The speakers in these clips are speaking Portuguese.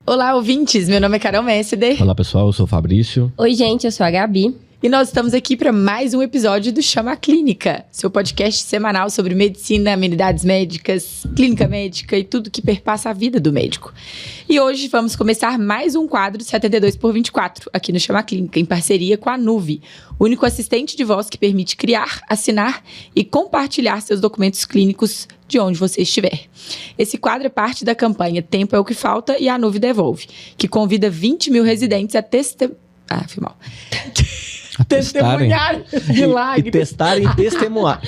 Olá, ouvintes! Meu nome é Carol Messeder. Olá, pessoal. Eu sou o Fabrício. Oi, gente. Eu sou a Gabi. E nós estamos aqui para mais um episódio do Chama Clínica, seu podcast semanal sobre medicina, amenidades médicas, clínica médica e tudo que perpassa a vida do médico. E hoje vamos começar mais um quadro 72x24 aqui no Chama Clínica, em parceria com a Nuvi, o único assistente de voz que permite criar, assinar e compartilhar seus documentos clínicos de onde você estiver. Esse quadro é parte da campanha Tempo é o que Falta e a Nuvi Devolve, que convida 20 mil residentes a testemunhar milagres. E testarem e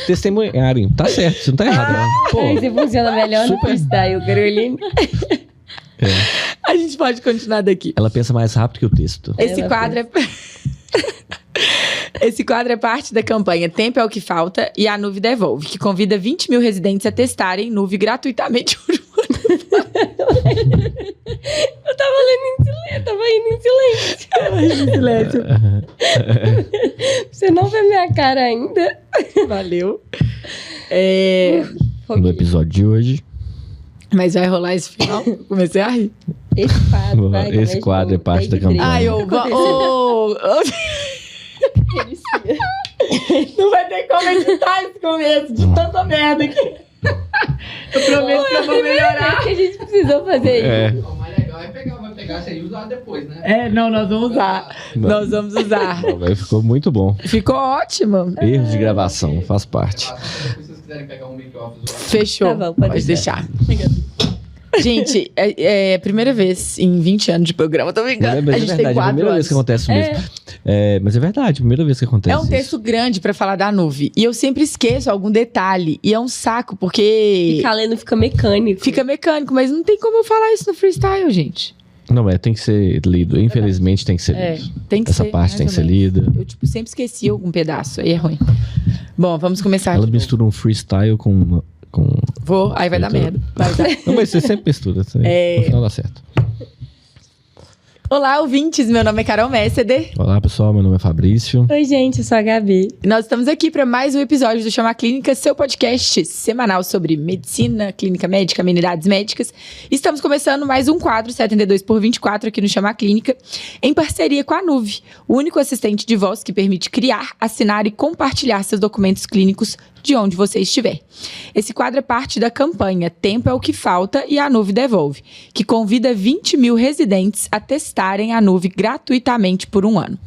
testemunharem. Tá certo, isso não tá errado, não. Pô, Você funciona melhor no freestyle, Caroline. A gente pode continuar daqui. Ela pensa mais rápido que o texto. Esse quadro é parte da campanha Tempo é o que Falta e a Nuvi Devolve, que convida 20 mil residentes a testarem Nuvi gratuitamente por um ano. Eu tava indo em silêncio. Você não vê minha cara ainda? Valeu. No episódio de hoje. Mas vai rolar esse final? Comecei a rir. Esse quadro é parte da campanha. Ai, não vai ter como editar esse começo de tanta merda aqui. Eu prometo que eu vou melhorar. Que a gente precisou fazer isso. O mais legal vai pegar isso aí e usar depois, né? Nós vamos usar. Nós vamos usar. Ficou muito bom. Ficou ótimo. Erros de gravação, faz parte. Se vocês quiserem pegar um make-off, Fechou. Tá bom, pode deixar. Gente, é a primeira vez em 20 anos de programa, tô brincando. A gente tem 4 é a primeira vez que acontece mesmo. Mas é verdade, a primeira vez que acontece É um texto grande pra falar da Nuvi. E eu sempre esqueço algum detalhe. E é um saco, porque... Ficar lendo fica mecânico. Fica mecânico, mas não tem como eu falar isso no freestyle, gente. Não, tem que ser lido. Infelizmente tem que ser lido. Tem que Essa ser, parte tem que ser menos. lida. Eu, sempre esqueci algum pedaço. Aí é ruim. Bom, vamos começar Ela aqui. mistura um freestyle com... Aí vai dar merda. Vai dar. Não, mas você sempre mistura. No final dá certo. Olá, ouvintes. Meu nome é Carol Messeder. Olá, pessoal. Meu nome é Fabrício. Oi, gente. Eu sou a Gabi. E nós estamos aqui para mais um episódio do Chama Clínica, seu podcast semanal sobre medicina, clínica médica, amenidades médicas. Estamos começando mais um quadro 72x24 aqui no Chama Clínica, em parceria com a Nuvi, o único assistente de voz que permite criar, assinar e compartilhar seus documentos clínicos de onde você estiver. Esse quadro é parte da campanha Tempo é o que Falta e a Nuvi Devolve, que convida 20 mil residentes a testarem a Nuvi gratuitamente por um ano.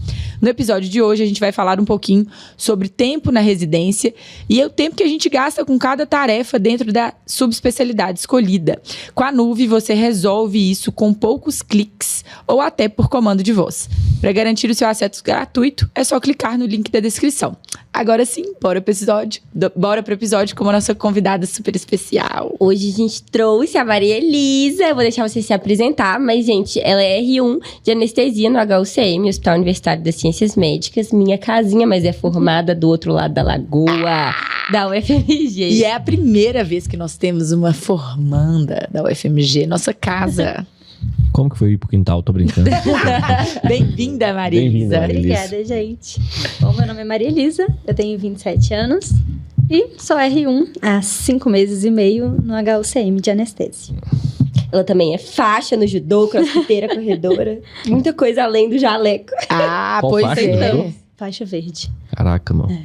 No episódio de hoje, a gente vai falar um pouquinho sobre tempo na residência e o tempo que a gente gasta com cada tarefa dentro da subespecialidade escolhida. Com a Nuvi, você resolve isso com poucos cliques ou até por comando de voz. Para garantir o seu acesso gratuito, é só clicar no link da descrição. Agora sim, bora pro episódio com a nossa convidada super especial. Hoje a gente trouxe a Maria Elisa. Eu vou deixar você se apresentar, mas, gente, ela é R1 de anestesia no HUCM, Hospital Universitário das Ciências Médicas. Minha casinha, mas é formada do outro lado da lagoa, da UFMG. E é a primeira vez que nós temos uma formanda da UFMG, nossa casa. Como que foi ir pro quintal? Tô brincando. Bem-vinda, Maria Bem-vinda, Elisa. Maria Elisa. Obrigada, gente. Bom, meu nome é Maria Elisa, eu tenho 27 anos e sou R1 há 5 meses e meio no HUCM de anestesia. Ela também é faixa no judô, crossfiteira, corredora. Muita coisa além do jaleco. Ah, Qual pois faixa, é. então? Faixa verde. Caraca, mano.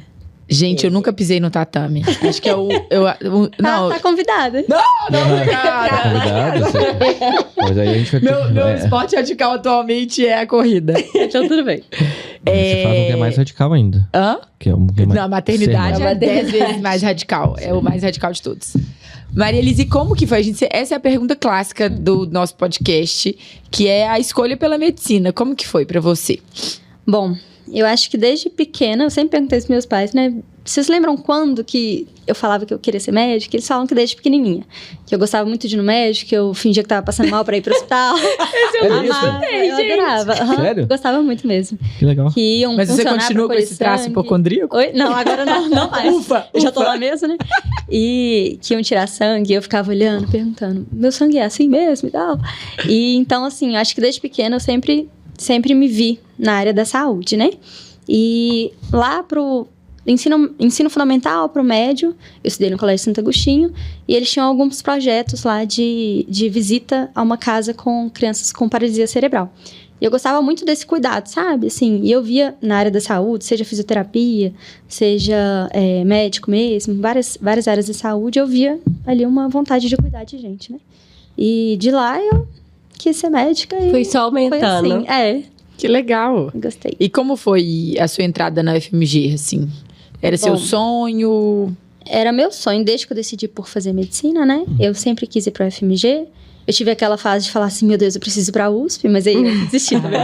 Gente, eu nunca pisei no tatame. Acho que é não, Tá convidada. obrigada. Cuidado. Mas aí a gente vai ter Meu esporte radical atualmente é a corrida. Então, tudo bem. Você faz um que é mais radical ainda. Hã? Que é um que é mais... Não, a maternidade Ser é 10 vezes mais radical. É o mais radical de todos. Maria Elisa, e como que foi? Essa é a pergunta clássica do nosso podcast, que é a escolha pela medicina. Como que foi pra você? Bom, eu acho que desde pequena, eu sempre perguntei aos meus pais, né? Vocês lembram quando que eu falava que eu queria ser médica? Eles falam que desde pequenininha. Que eu gostava muito de ir no médico, que eu fingia que tava passando mal pra ir pro hospital. eu Amava, escutei, eu gente. adorava. Aham, Sério? Gostava muito mesmo. Que legal. Que iam Mas você funcionar continua pra com colher esse traço sangue. hipocondríaco? Oi? Não, agora não mais. Ufa, Eu já tô ufa. lá mesmo, né? E que iam tirar sangue, eu ficava olhando, perguntando, meu sangue é assim mesmo e tal? E então, assim, acho que desde pequena eu sempre sempre me vi na área da saúde, né? E lá pro ensino fundamental, pro médio, eu estudei no Colégio Santo Agostinho, e eles tinham alguns projetos lá de visita a uma casa com crianças com paralisia cerebral. E eu gostava muito desse cuidado, sabe? Assim, e eu via na área da saúde, seja fisioterapia, seja médico mesmo, várias áreas de saúde, eu via ali uma vontade de cuidar de gente, né? E de lá eu quis ser médica e Foi só aumentando. foi assim, Que legal. gostei. E como foi a sua entrada na UFMG, assim? Era seu Bom, sonho? Era meu sonho, desde que eu decidi por fazer medicina, né? Eu sempre quis ir pra UFMG. Eu tive aquela fase de falar assim, meu Deus, eu preciso ir pra USP, mas aí eu desisti também.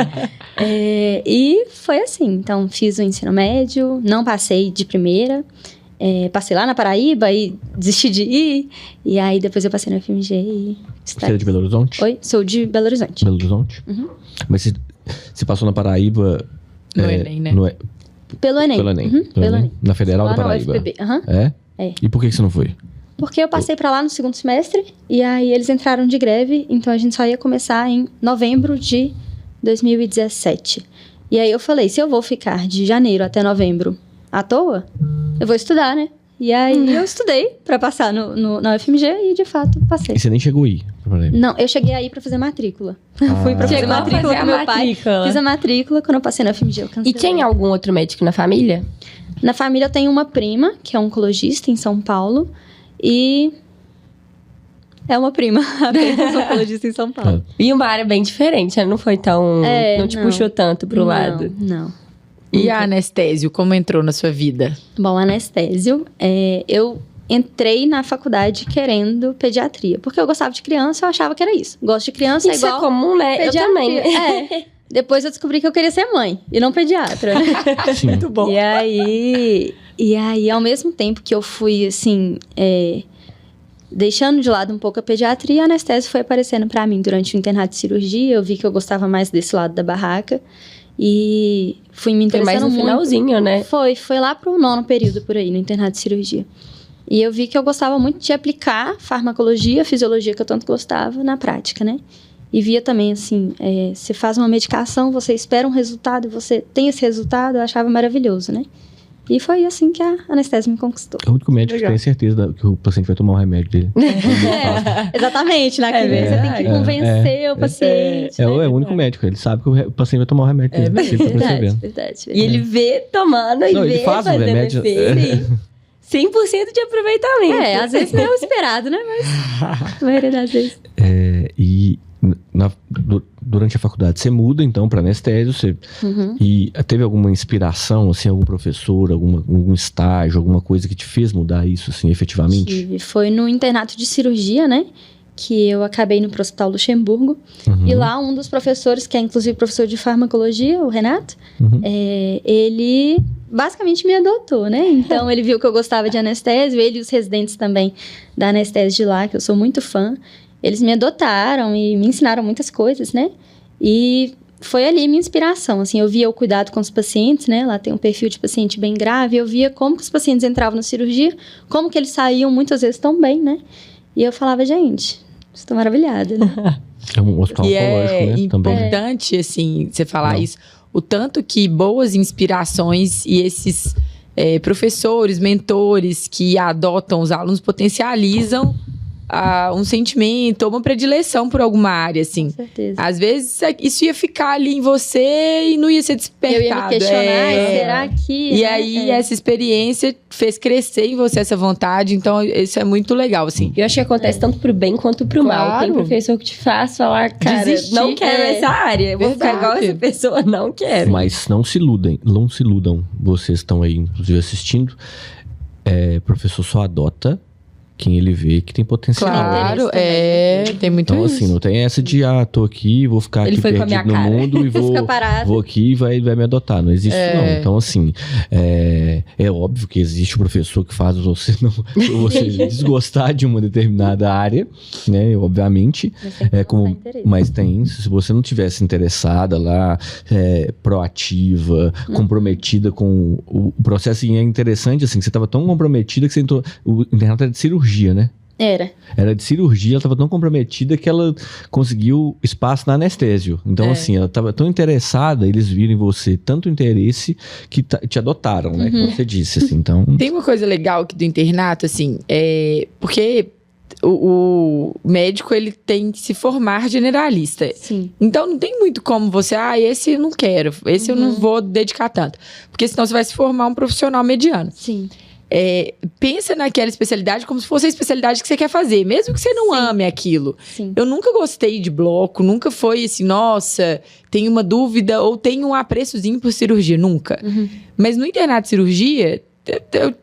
E foi assim, então fiz o ensino médio, não passei de primeira, passei lá na Paraíba e desisti de ir, e aí depois eu passei na UFMG e... Você é de Belo Horizonte? Oi, sou de Belo Horizonte. Belo Horizonte? Uhum. Mas você passou na Paraíba... No Enem, né? Pelo Enem. Pelo Enem. Uhum, pelo Enem. Na Federal Lá da na Paraíba. UFPB. Aham. É? É. E por que você não foi? Porque eu passei pra lá no segundo semestre, e aí eles entraram de greve, então a gente só ia começar em novembro de 2017. E aí eu falei, se eu vou ficar de janeiro até novembro à toa, eu vou estudar, né? E aí eu estudei pra passar na UFMG e, de fato, passei. E você nem chegou aí? Não, eu cheguei aí pra fazer matrícula. Fui pra fazer Chegou a matrícula fazer com a meu pai. matrícula. Fiz a matrícula, quando eu passei na UFMG eu cancelei. E tem algum outro médico na família? Na família eu tenho uma prima, que é oncologista em São Paulo, e... É uma prima, apenas oncologista em São Paulo. E uma área bem diferente, né? Não foi tão... não te puxou tanto pro lado. Não. E a anestésio, como entrou na sua vida? Bom, anestésio, eu entrei na faculdade querendo pediatria. Porque eu gostava de criança, eu achava que era isso. Gosto de criança, Isso igual é comum, né? pediatria. Eu também. Depois eu descobri que eu queria ser mãe, e não pediatra, né? Sim. Muito bom. E aí, ao mesmo tempo que eu fui, assim, deixando de lado um pouco a pediatria, a anestésio foi aparecendo pra mim durante o internato de cirurgia. Eu vi que eu gostava mais desse lado da barraca. E fui me Foi interessando mais no muito. finalzinho, né? Foi lá pro 9º período, por aí, no internato de cirurgia. E eu vi que eu gostava muito de aplicar farmacologia, fisiologia, que eu tanto gostava, na prática, né? E via também, assim, você faz uma medicação, você espera um resultado, você tem esse resultado, eu achava maravilhoso, né? E foi assim que a anestesia me conquistou. É o único médico que tem certeza que o paciente vai tomar o remédio dele. Exatamente, na clínica você tem que convencer o paciente. É o único médico, ele sabe que o paciente vai tomar o remédio dele. Ele tá percebendo. Verdade. E ele vê tomando Não, e ele vê faz o fazendo remédio. efeito. 100% de aproveitamento. Às vezes não é o esperado, né? Mas a maioria das vezes. E durante a faculdade você muda então para anestésio, e teve alguma inspiração, assim, algum professor, algum estágio, alguma coisa que te fez mudar isso, assim, efetivamente? Foi no internato de cirurgia, né? Que eu acabei no Hospital Luxemburgo. E lá um dos professores, que é inclusive professor de farmacologia, o Renato, ele basicamente me adotou, né? Então ele viu que eu gostava de anestésio, ele e os residentes também da anestésio de lá, que eu sou muito fã. Eles me adotaram e me ensinaram muitas coisas, né? E foi ali minha inspiração, assim, eu via o cuidado com os pacientes, né? Lá tem um perfil de paciente bem grave, eu via como que os pacientes entravam na cirurgia, como que eles saíam muitas vezes tão bem, né? E eu falava, gente, estou maravilhada, né? É um hospital E oncológico, né? Também. importante, assim, você falar isso. O tanto que boas inspirações e esses professores, mentores que adotam os alunos potencializam um sentimento ou uma predileção por alguma área, assim. Com certeza. Às vezes, isso ia ficar ali em você e não ia ser despertado. Eu ia me questionar, será que... E aí, essa experiência fez crescer em você essa vontade. Então, isso é muito legal, assim. Eu acho que acontece tanto pro bem quanto pro mal. Claro. Tem professor que te faz falar, cara, Desistir. não quero essa área. Eu vou ficar igual Verdade. essa pessoa, não quero. Mas não se iludam. Vocês estão aí, inclusive, assistindo. Professor só adota quem ele vê que tem potencial. Claro, tem muito Então, isso. assim, não tem essa de, tô aqui, vou ficar Ele aqui foi com a minha perdido no cara. mundo e Fica parado. vou aqui e vai me adotar. Não existe isso, não. Então, assim, é óbvio que existe o professor que faz você desgostar de uma determinada área, né? Obviamente. Mas tem, se você não tivesse interessada lá, proativa, comprometida com o processo, e é interessante, assim, que você estava tão comprometida que você entrou. O internato era de cirurgia, né? Era de cirurgia, ela estava tão comprometida que ela conseguiu espaço na anestésio. Então, assim, ela estava tão interessada, eles viram em você tanto interesse que te adotaram, né? Como você disse, assim, então... Tem uma coisa legal aqui do internato, assim, porque o médico, ele tem que se formar generalista. Sim. Então, não tem muito como você, esse eu não quero, esse eu não vou dedicar tanto. Porque senão você vai se formar um profissional mediano. Sim. Pensa naquela especialidade como se fosse a especialidade que você quer fazer, mesmo que você não ame aquilo. Sim. Eu nunca gostei de bloco, nunca foi assim, nossa, tenho uma dúvida ou tenho um apreçozinho por cirurgia, nunca. Mas no internato de cirurgia,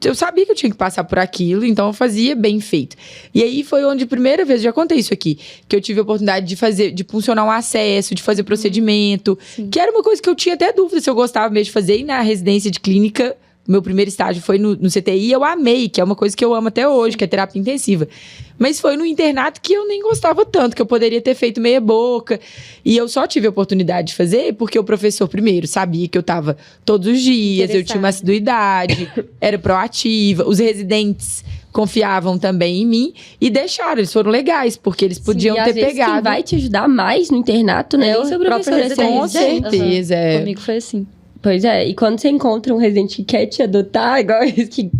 eu sabia que eu tinha que passar por aquilo, então eu fazia bem feito. E aí foi onde, primeira vez, já contei isso aqui, que eu tive a oportunidade de funcionar um acesso, de fazer procedimento, que era uma coisa que eu tinha até dúvida se eu gostava mesmo de fazer, e na residência de clínica... Meu primeiro estágio foi no CTI, eu amei, que é uma coisa que eu amo até hoje, que é terapia intensiva. Mas foi no internato que eu nem gostava tanto, que eu poderia ter feito meia boca. E eu só tive a oportunidade de fazer porque o professor, primeiro, sabia que eu estava todos os dias, eu tinha uma assiduidade, era proativa. Os residentes confiavam também em mim e deixaram, eles foram legais, porque eles podiam ter pegado. Quem vai te ajudar mais no internato, né? O próprio residente. Com certeza. Comigo foi assim. Pois é, e quando você encontra um residente que quer te adotar, igual esse que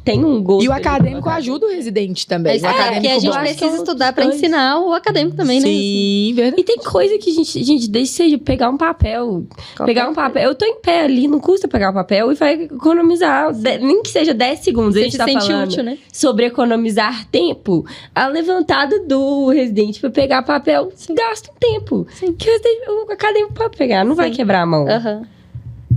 tem um gosto... E o acadêmico ajuda o residente também. O acadêmico porque a gente bom. precisa estudar pra ensinar o acadêmico também, né? Sim, verdade. E tem coisa que gente deixa seja pegar um papel. Pegar um papel. Eu tô em pé ali, não custa pegar um papel e vai economizar, nem que seja 10 segundos. A gente tá falando útil, né? sobre economizar tempo. A levantada do residente pra pegar papel gasta um tempo. Que o acadêmico pode pegar, não vai quebrar a mão.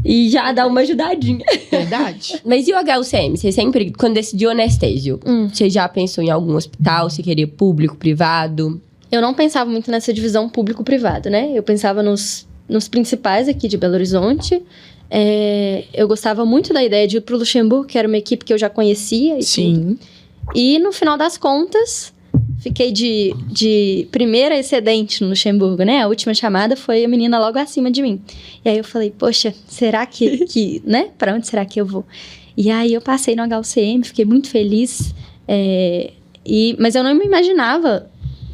E já dá uma ajudadinha. Verdade. Mas e o HUCM? Você sempre, quando decidiu anestésio, você já pensou em algum hospital? Você queria público, privado? Eu não pensava muito nessa divisão público-privado, né? Eu pensava nos principais aqui de Belo Horizonte. Eu gostava muito da ideia de ir pro Luxemburgo, que era uma equipe que eu já conhecia. Sim. E no final das contas, fiquei de primeira excedente no Luxemburgo, né? A última chamada foi a menina logo acima de mim. E aí eu falei, poxa, será que né? Pra onde será que eu vou? E aí eu passei no HUCM, fiquei muito feliz. Mas eu não me imaginava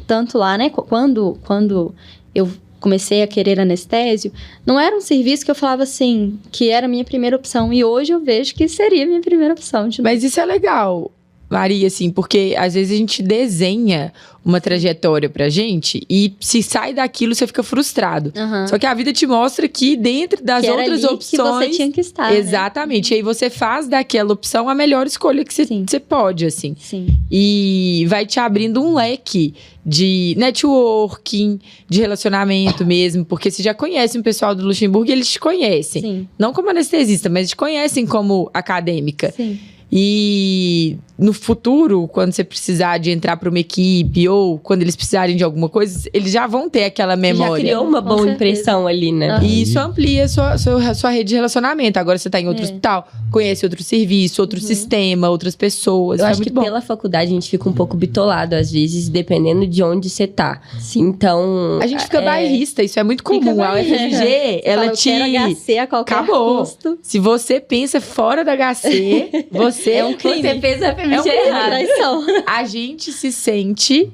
tanto lá, né? Quando eu comecei a querer anestésio, não era um serviço que eu falava assim, que era a minha primeira opção. E hoje eu vejo que seria a minha primeira opção. Mas isso é legal, Maria, assim, porque às vezes a gente desenha uma trajetória pra gente e se sai daquilo você fica frustrado. Só que a vida te mostra que dentro das que outras era ali opções... que você tinha que estar, exatamente. Né? E aí você faz daquela opção a melhor escolha que você pode, assim. Sim. E vai te abrindo um leque de networking, de relacionamento mesmo, porque você já conhece um pessoal do Luxemburgo e eles te conhecem. Sim. Não como anestesista, mas te conhecem como acadêmica. Sim. E no futuro, quando você precisar de entrar para uma equipe ou quando eles precisarem de alguma coisa, eles já vão ter aquela memória. Já criou uma boa impressão ali, né? E isso amplia a sua rede de relacionamento. Agora você tá em outro hospital, conhece outro serviço, outro sistema, outras pessoas. Eu acho muito que bom. pela faculdade a gente fica um pouco bitolado, às vezes, dependendo de onde você tá. Então... A gente fica bairrista, isso é muito comum. A UFMG, ela te... Eu quero HC a qualquer Acabou. custo. Se você pensa fora da HC, você é um crime. Você fez a FMG Traição. A gente se sente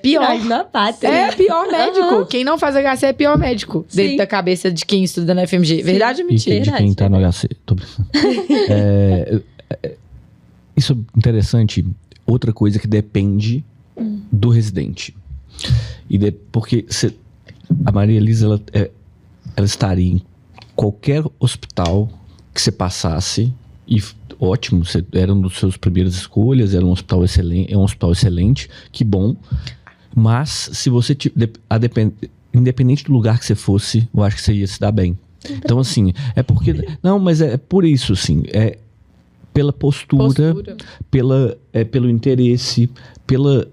pior. na pátria. É pior médico. Quem não faz HC é pior médico. Dentro da cabeça de quem estuda na FMG. Verdade ou mentira? De quem tá no HC. Tô brincando. Isso é interessante. Outra coisa que depende do residente. Porque a Maria Elisa, ela estaria em qualquer hospital que você passasse e ótimo, você era uma das suas primeiras escolhas, era um hospital excelente, que bom. Mas se você independente do lugar que você fosse, eu acho que você ia se dar bem. Então, assim, não, mas é por isso, assim, pela postura. Pelo interesse, pela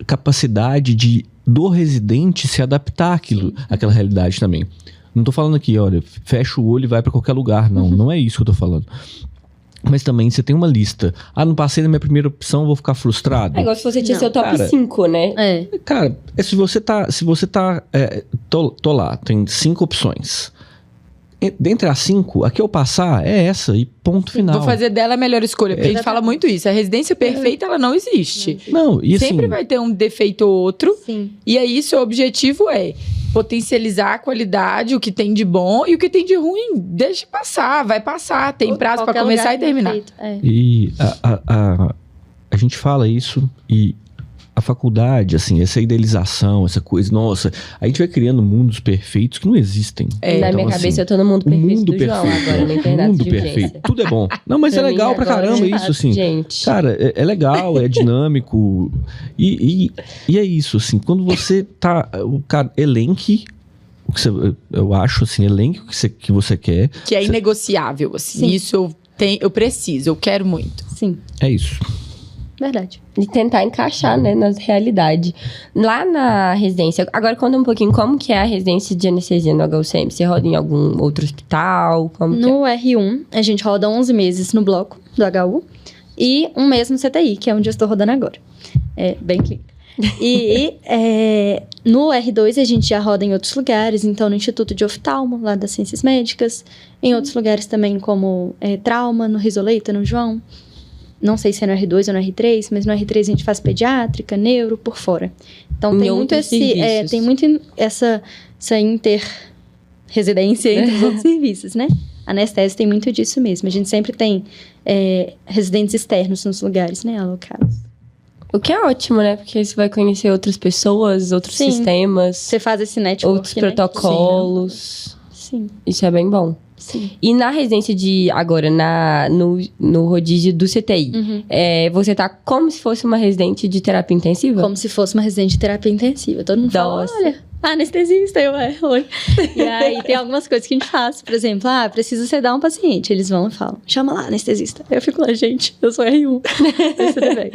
capacidade do residente se adaptar àquela realidade também. Não tô falando aqui, olha, fecha o olho e vai pra qualquer lugar, não. Não é isso que eu tô falando. Mas também você tem uma lista. Não passei na minha primeira opção, vou ficar frustrado. É igual se você tinha seu top 5, né? Cara, se você tá tô lá, tem 5 opções. dentre as 5, a que eu passar é essa e ponto final. Vou fazer dela a melhor escolha, porque a gente fala muito isso. A residência perfeita, ela não existe. Não, e assim, sempre vai ter um defeito ou outro. Sim. E aí, seu objetivo é potencializar a qualidade, o que tem de bom e o que tem de ruim. Deixa passar, vai passar. Tem prazo para começar e terminar. E a gente fala isso e a faculdade, assim, essa idealização, essa coisa, nossa, a gente vai criando mundos perfeitos que não existem. Na minha cabeça eu tô no mundo perfeito do João agora, na internato mundo de perfeito, urgência. tudo é bom. Não, mas é legal pra caramba isso, assim. Gente. Cara, é legal, é dinâmico e é isso, assim, quando você tá, o cara, elenque o que você, eu acho, assim, elenque o que você quer. Que é inegociável, assim. Sim. Isso eu preciso, eu quero muito. Sim. É isso. Verdade. E tentar encaixar, né, na realidade. Lá na residência, agora conta um pouquinho como que é a residência de anestesia no HUCM. Você roda em algum outro hospital? Como no R1, a gente roda 11 meses no bloco do HU e um mês no CTI, que é onde eu estou rodando agora. É bem clínica. E no R2 a gente já roda em outros lugares, então no Instituto de Oftalmo, lá das Ciências Médicas, em outros lugares também como trauma, no Risoleita, no João. Não sei se é no R2 ou no R3, mas no R3 a gente faz pediátrica, neuro, por fora. Então tem muito essa inter-residência entre os outros serviços, né? A anestésio tem muito disso mesmo. A gente sempre tem residentes externos nos lugares, né, alocados. O que é ótimo, né? Porque você vai conhecer outras pessoas, outros sistemas. Você faz esse network, outros protocolos. Sim. Isso é bem bom. Sim. E na residência agora, no rodízio do CTI, você tá como se fosse uma residente de terapia intensiva? Como se fosse uma residente de terapia intensiva. Todo mundo fala, olha, anestesista, oi. E aí tem algumas coisas que a gente faz. Por exemplo, precisa sedar um paciente. Eles vão e falam, chama lá, anestesista. Eu fico lá, gente, eu sou R1. Mas tudo bem.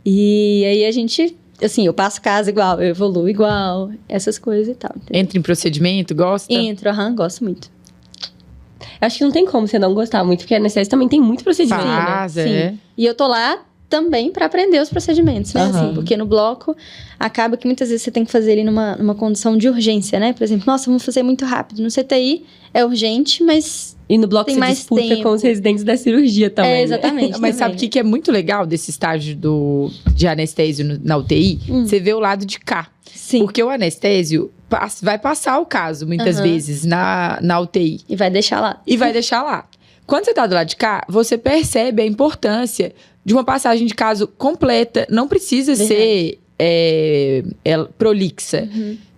E aí a gente... Assim, eu passo casa igual, eu evoluo igual, essas coisas e tal. Entendeu? Entra em procedimento, gosta? Entro, gosto muito. Acho que não tem como você não gostar muito, porque a anestesia também tem muito procedimento, né? Sim. E eu tô lá também para aprender os procedimentos, né? Assim, porque no bloco acaba que muitas vezes você tem que fazer ele numa condição de urgência, né? Por exemplo, nossa, vamos fazer muito rápido. No CTI é urgente, mas e no bloco tem você mais disputa tempo com os residentes da cirurgia também. Exatamente. Né? Mas sabe o que é muito legal desse estágio de anestésio na UTI? Você vê o lado de cá. Sim. Porque o anestésio vai passar o caso, muitas vezes, na UTI. E vai deixar lá. Quando você tá do lado de cá, você percebe a importância de uma passagem de caso completa. Não precisa ser prolixa.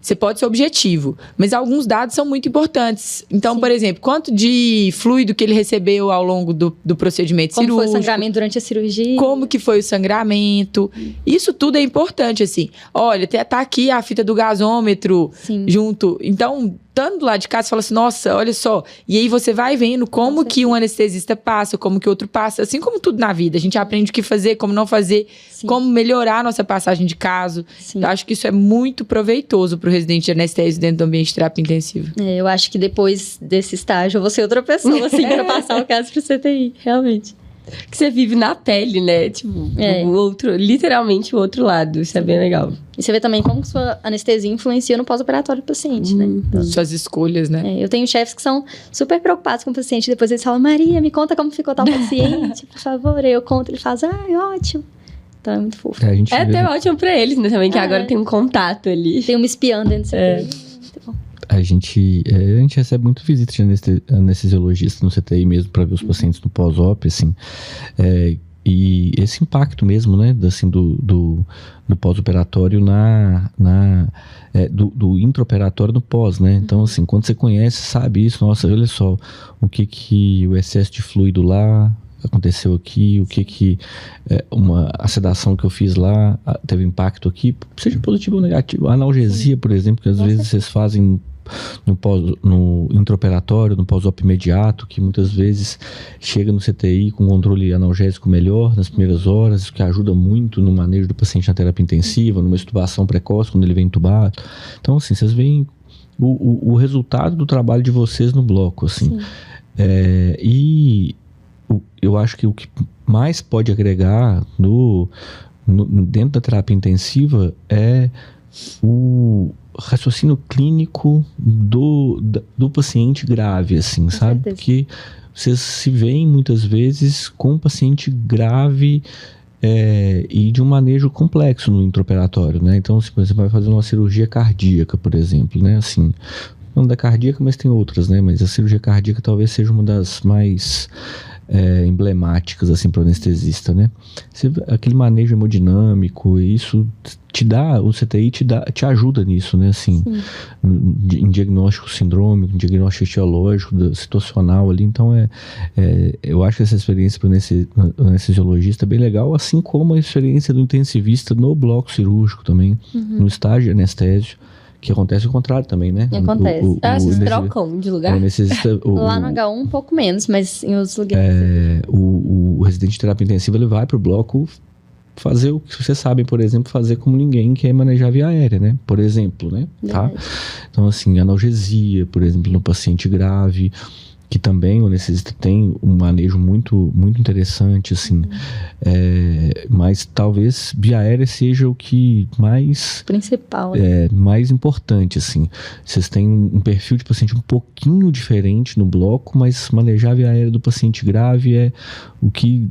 Você pode ser objetivo, mas alguns dados são muito importantes. Então, por exemplo, quanto de fluido que ele recebeu ao longo do procedimento cirúrgico. Como foi o sangramento durante a cirurgia. Como que foi o sangramento. Isso tudo é importante, assim. Olha, tá aqui a fita do gasômetro junto. Então, estando lá de casa, você fala assim, nossa, olha só. E aí você vai vendo como que um anestesista passa, como que outro passa. Assim como tudo na vida. A gente aprende o que fazer, como não fazer, como melhorar a nossa passagem de caso. Eu acho que isso é muito proveitoso para o residente de anestésio dentro do ambiente de terapia intensiva. Eu acho que depois desse estágio eu vou ser outra pessoa, assim, para passar o caso pro CTI, realmente. Que você vive na pele, né? Tipo, literalmente o outro lado. Isso é bem legal. E você vê também como sua anestesia influencia no pós-operatório do paciente, né? Então, suas escolhas, né? Eu tenho chefes que são super preocupados com o paciente. Depois eles falam, Maria, me conta como ficou tal paciente, por favor. Aí eu conto, ele faz, ótimo. Então é muito fofo. É até ótimo pra eles, né? Também, que agora tem um contato ali. Tem uma espiã dentro do CTI. Muito bom. A gente recebe muito visita de anestesiologista no CTI mesmo para ver os pacientes no pós-op, assim. E esse impacto mesmo, né, assim, do pós-operatório do intraoperatório no pós, né? Então, assim, quando você conhece, sabe isso, nossa, olha só, o excesso de fluido lá aconteceu aqui, a sedação que eu fiz lá teve impacto aqui, seja positivo ou negativo. A analgesia, por exemplo, que às vezes vocês fazem no intraoperatório, no pós-op imediato, que muitas vezes chega no CTI com um controle analgésico melhor nas primeiras horas, isso que ajuda muito no manejo do paciente na terapia intensiva, numa extubação precoce, quando ele vem entubado. Então, assim, vocês veem o resultado do trabalho de vocês no bloco, assim. Eu acho que o que mais pode agregar dentro da terapia intensiva é raciocínio clínico do paciente grave, assim, sabe? certeza. Porque vocês se veem muitas vezes com um paciente grave e de um manejo complexo no intraoperatório, né? Então, se você vai fazer uma cirurgia cardíaca, por exemplo, né? Assim, não da cardíaca, mas tem outras, né? Mas a cirurgia cardíaca talvez seja uma das mais emblemáticas, assim, para o anestesista, né? Aquele manejo hemodinâmico, isso te dá, o CTI te ajuda nisso, né? Assim, em diagnóstico sindrômico, em diagnóstico etiológico, situacional ali. Então, eu acho que essa experiência para o anestesiologista é bem legal, assim como a experiência do intensivista no bloco cirúrgico também, no estágio de anestésio. Que acontece o contrário também, né? Acontece. Vocês trocam de lugar? Lá no H1 um pouco menos, mas em outros lugares. O residente de terapia intensiva, ele vai pro bloco fazer o que vocês sabem, por exemplo, fazer como ninguém, que é manejar via aérea, né? Por exemplo, né? Tá? Então, assim, analgesia, por exemplo, no paciente grave, que também o anestesista tem um manejo muito, muito interessante, assim. Mas talvez via aérea seja o que mais... Principal. mais importante, assim. Vocês têm um perfil de paciente um pouquinho diferente no bloco, mas manejar via aérea do paciente grave é o que...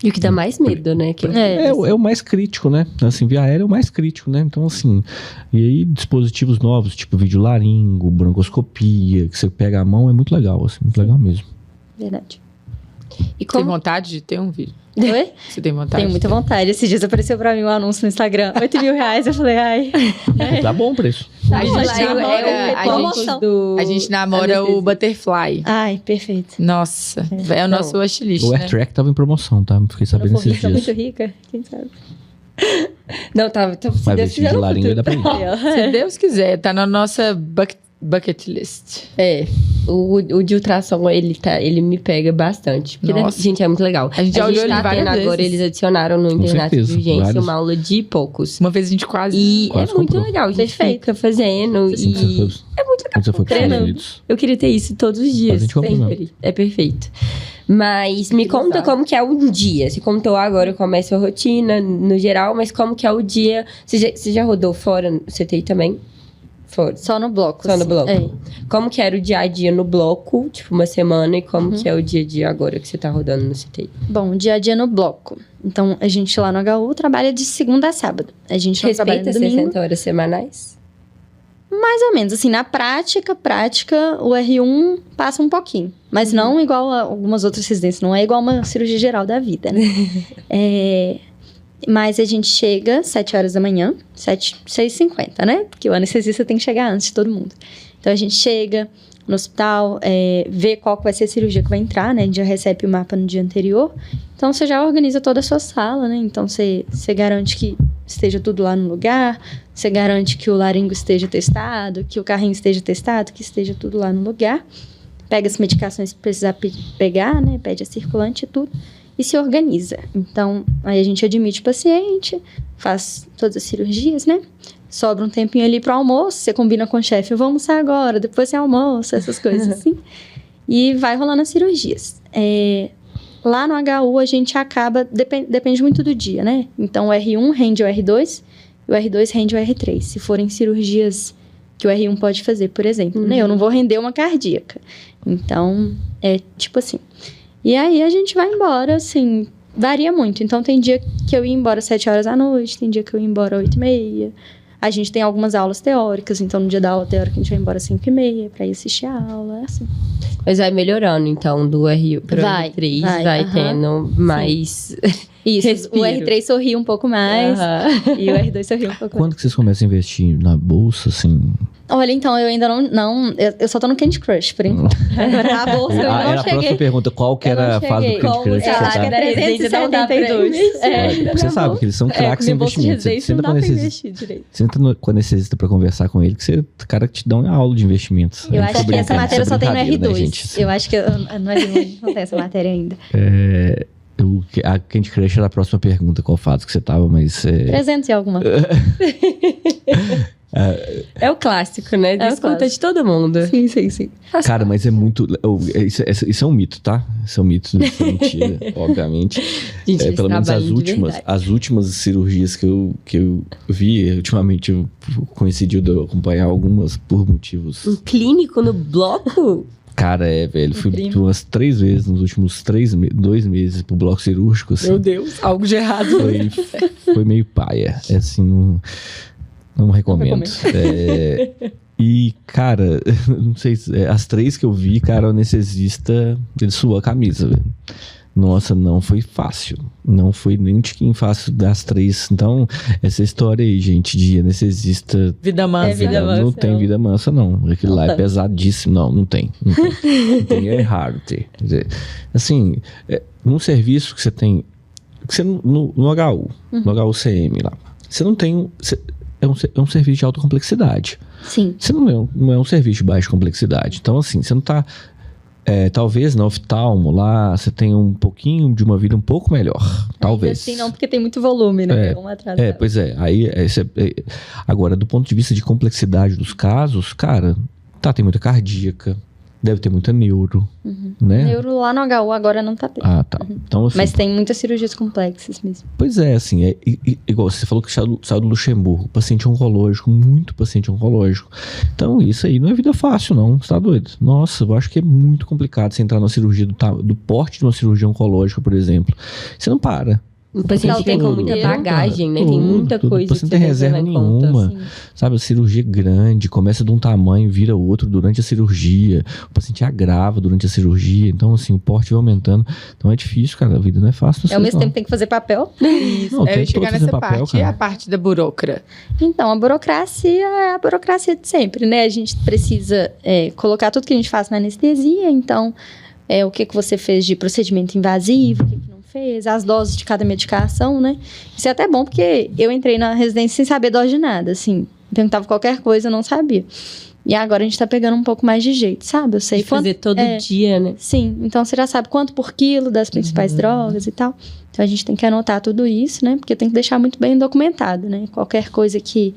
E o que dá mais medo, né? É o mais crítico, né? Assim, via aérea é o mais crítico, né? Então, assim... E aí, dispositivos novos, tipo videolaringo, broncoscopia, que você pega a mão, é muito legal, assim. Muito legal mesmo. Verdade. E Tem vontade de ter um vídeo? Oi? Você tem vontade? Tenho muita vontade. Esses dias apareceu pra mim um anúncio no Instagram. R$8.000. Eu falei, ai... Tá bom o preço. A gente namora o Butterfly. Ai, perfeito. Nossa, é o nosso wishlist, O né? AirTrack tava em promoção, tá? Fiquei sabendo Quando eu for esses rica, dias. muito rica, quem sabe? Não, tá. Então, se Vai ver Deus esse quiser, no videolaringo futuro. vai dar pra ir. Se Deus quiser, tá na nossa bucket list. O de ultrassom, ele me pega bastante. Porque, Nossa. gente, é muito legal. A gente já olhou ele tá várias tendo vezes. agora, eles adicionaram no internato certeza, de urgência vários. uma aula de poucos. Uma vez a gente quase... E Quase é muito comprou. legal, a gente Perfeito. fica fazendo. Quando você E é muito legal. Quando você foi para os Estados Treinando. Unidos. Eu queria ter isso todos os dias, Mas a gente compra sempre. É perfeito. Mas me conta como que é um dia. Você contou agora como é a sua rotina, no geral, mas como que é o dia... Você já rodou fora no CTI também? Fora. Só no bloco. Só no assim. bloco. É. Como que era o dia a dia no bloco, tipo uma semana, e como que é o dia a dia agora que você tá rodando no CTI? Bom, dia a dia no bloco. Então, a gente lá no HU trabalha de segunda a sábado. A gente não trabalha Respeita no domingo. 60 horas semanais? Mais ou menos, assim, na prática, o R1 passa um pouquinho. Mas não igual a algumas outras residências, não é igual uma cirurgia geral da vida, né? Mas a gente chega 7 horas da manhã, 6h50, né? Porque o anestesista tem que chegar antes de todo mundo. Então, a gente chega no hospital, vê qual que vai ser a cirurgia que vai entrar, né? A gente já recebe o mapa no dia anterior. Então, você já organiza toda a sua sala, né? Então, você garante que esteja tudo lá no lugar, você garante que o laringo esteja testado, que o carrinho esteja testado, que esteja tudo lá no lugar. Pega as medicações que precisar pegar, né? Pede a circulante e tudo. E se organiza. Então, aí a gente admite o paciente, faz todas as cirurgias, né? Sobra um tempinho ali pro almoço, você combina com o chefe, eu vou almoçar agora, depois você almoça, essas coisas assim. E vai rolando as cirurgias. Lá no HU, a gente acaba... Depende muito do dia, né? Então, o R1 rende o R2 e o R2 rende o R3. Se forem cirurgias que o R1 pode fazer, por exemplo, né? Eu não vou render uma cardíaca. Então, é tipo assim. E aí, a gente vai embora, assim... Varia muito. Então, tem dia que eu ia embora às 7 horas da noite, tem dia que eu ia embora às 8h30. A gente tem algumas aulas teóricas, então no dia da aula teórica a gente vai embora às 5h30 pra ir assistir a aula, é assim. Mas vai melhorando, então, do R pro Vai, R3, vai, vai aham. tendo mais... Isso, Respiro. o R3 sorri um pouco mais e o R2 sorri um pouco mais. Quando que vocês começam a investir na bolsa, assim? Olha, então, eu ainda não eu só tô no Candy Crush, por enquanto. Agora, a bolsa eu ainda Era não a próxima cheguei. pergunta, qual que Eu não era a fase do cheguei. Candy Crush que Como você acho que tá? é 372. Porque você sabe que eles são craques em minha bolsa de investimento. Você residência senta não com dá pra anestesista, investir direito. com o anestesista pra conversar com ele, que você, o cara que te dá uma aula de investimentos. Eu A gente acho tá que essa brincando, matéria isso é só tem no brincadeira, R2. né, gente? Eu acho que no R1 não tem essa matéria ainda. A Candy Crush era a próxima pergunta, qual fase que você tava, mas... 300 e alguma. É o clássico, né? É o Escuta clássico. de todo mundo. Sim. Cara, mas é muito... Isso é um mito, tá? Isso é um mito, isso é mentira, obviamente. Gente, eles Pelo menos trabalham de verdade. as últimas cirurgias que eu vi, ultimamente eu coincidi de eu acompanhar algumas por motivos... Um clínico no bloco? Cara, velho, fui Incrível. umas 3 vezes nos últimos 2 meses pro bloco cirúrgico, assim. Meu Deus, algo de errado. Foi meio paia. É assim, não recomendo. E, cara, não sei, as 3 que eu vi, cara, o anestesista, ele suou a camisa, velho. Nossa, não foi fácil. Não foi nem um tiquinho fácil das 3. Então, essa história aí, gente, de anestesista... Vida mansa. vida não mansa, tem não. vida mansa, não. Aquilo lá é tem. pesadíssimo. Não tem. É raro ter. Quer dizer, assim, num serviço que você tem... Que você no HU, no HUCM lá, você não tem... É um serviço de alta complexidade. Sim. Você não é um serviço de baixa complexidade. Então, assim, você não tá... talvez na oftalmo lá você tenha um pouquinho de uma vida um pouco melhor. Talvez. Assim não, porque tem muito volume, né? Um atrás. Pois é. Aí, agora, do ponto de vista de complexidade dos casos, cara, tem muita cardíaca, deve ter muita neuro, né? Neuro lá no HU agora não tá tendo. Ah, tá. Então, assim, Mas tem muitas cirurgias complexas mesmo. pois é, assim, igual você falou que saiu do Luxemburgo, paciente oncológico, muito paciente oncológico. Então, isso aí não é vida fácil, não. Você tá doido? Nossa, eu acho que é muito complicado você entrar numa cirurgia do porte de uma cirurgia oncológica, por exemplo. Você não para. O paciente vem com muita bagagem, né? Tem muita coisa Você que não tem você reserva tem que levar em conta. nenhuma. Sim. Sabe, a cirurgia grande, começa de um tamanho, vira outro durante a cirurgia. O paciente agrava durante a cirurgia. Então, assim, o porte vai aumentando. Então é difícil, cara. A vida não é fácil. Ao mesmo tempo tem que fazer papel. Isso. Não, Eu tem ia chegar todo nessa fazer papel, parte. E cara. a parte da burocra? Então, a burocracia é a burocracia de sempre, né? A gente precisa colocar tudo que a gente faz na anestesia. Então, o que você fez de procedimento invasivo, o que não fez, as doses de cada medicação, né? Isso é até bom, porque eu entrei na residência sem saber dose de nada, assim. Perguntava qualquer coisa, eu não sabia. E agora a gente tá pegando um pouco mais de jeito, sabe? Eu sei De fazer todo dia, né? Sim, então você já sabe quanto por quilo das principais drogas e tal. Então a gente tem que anotar tudo isso, né? Porque tem que deixar muito bem documentado, né? Qualquer coisa que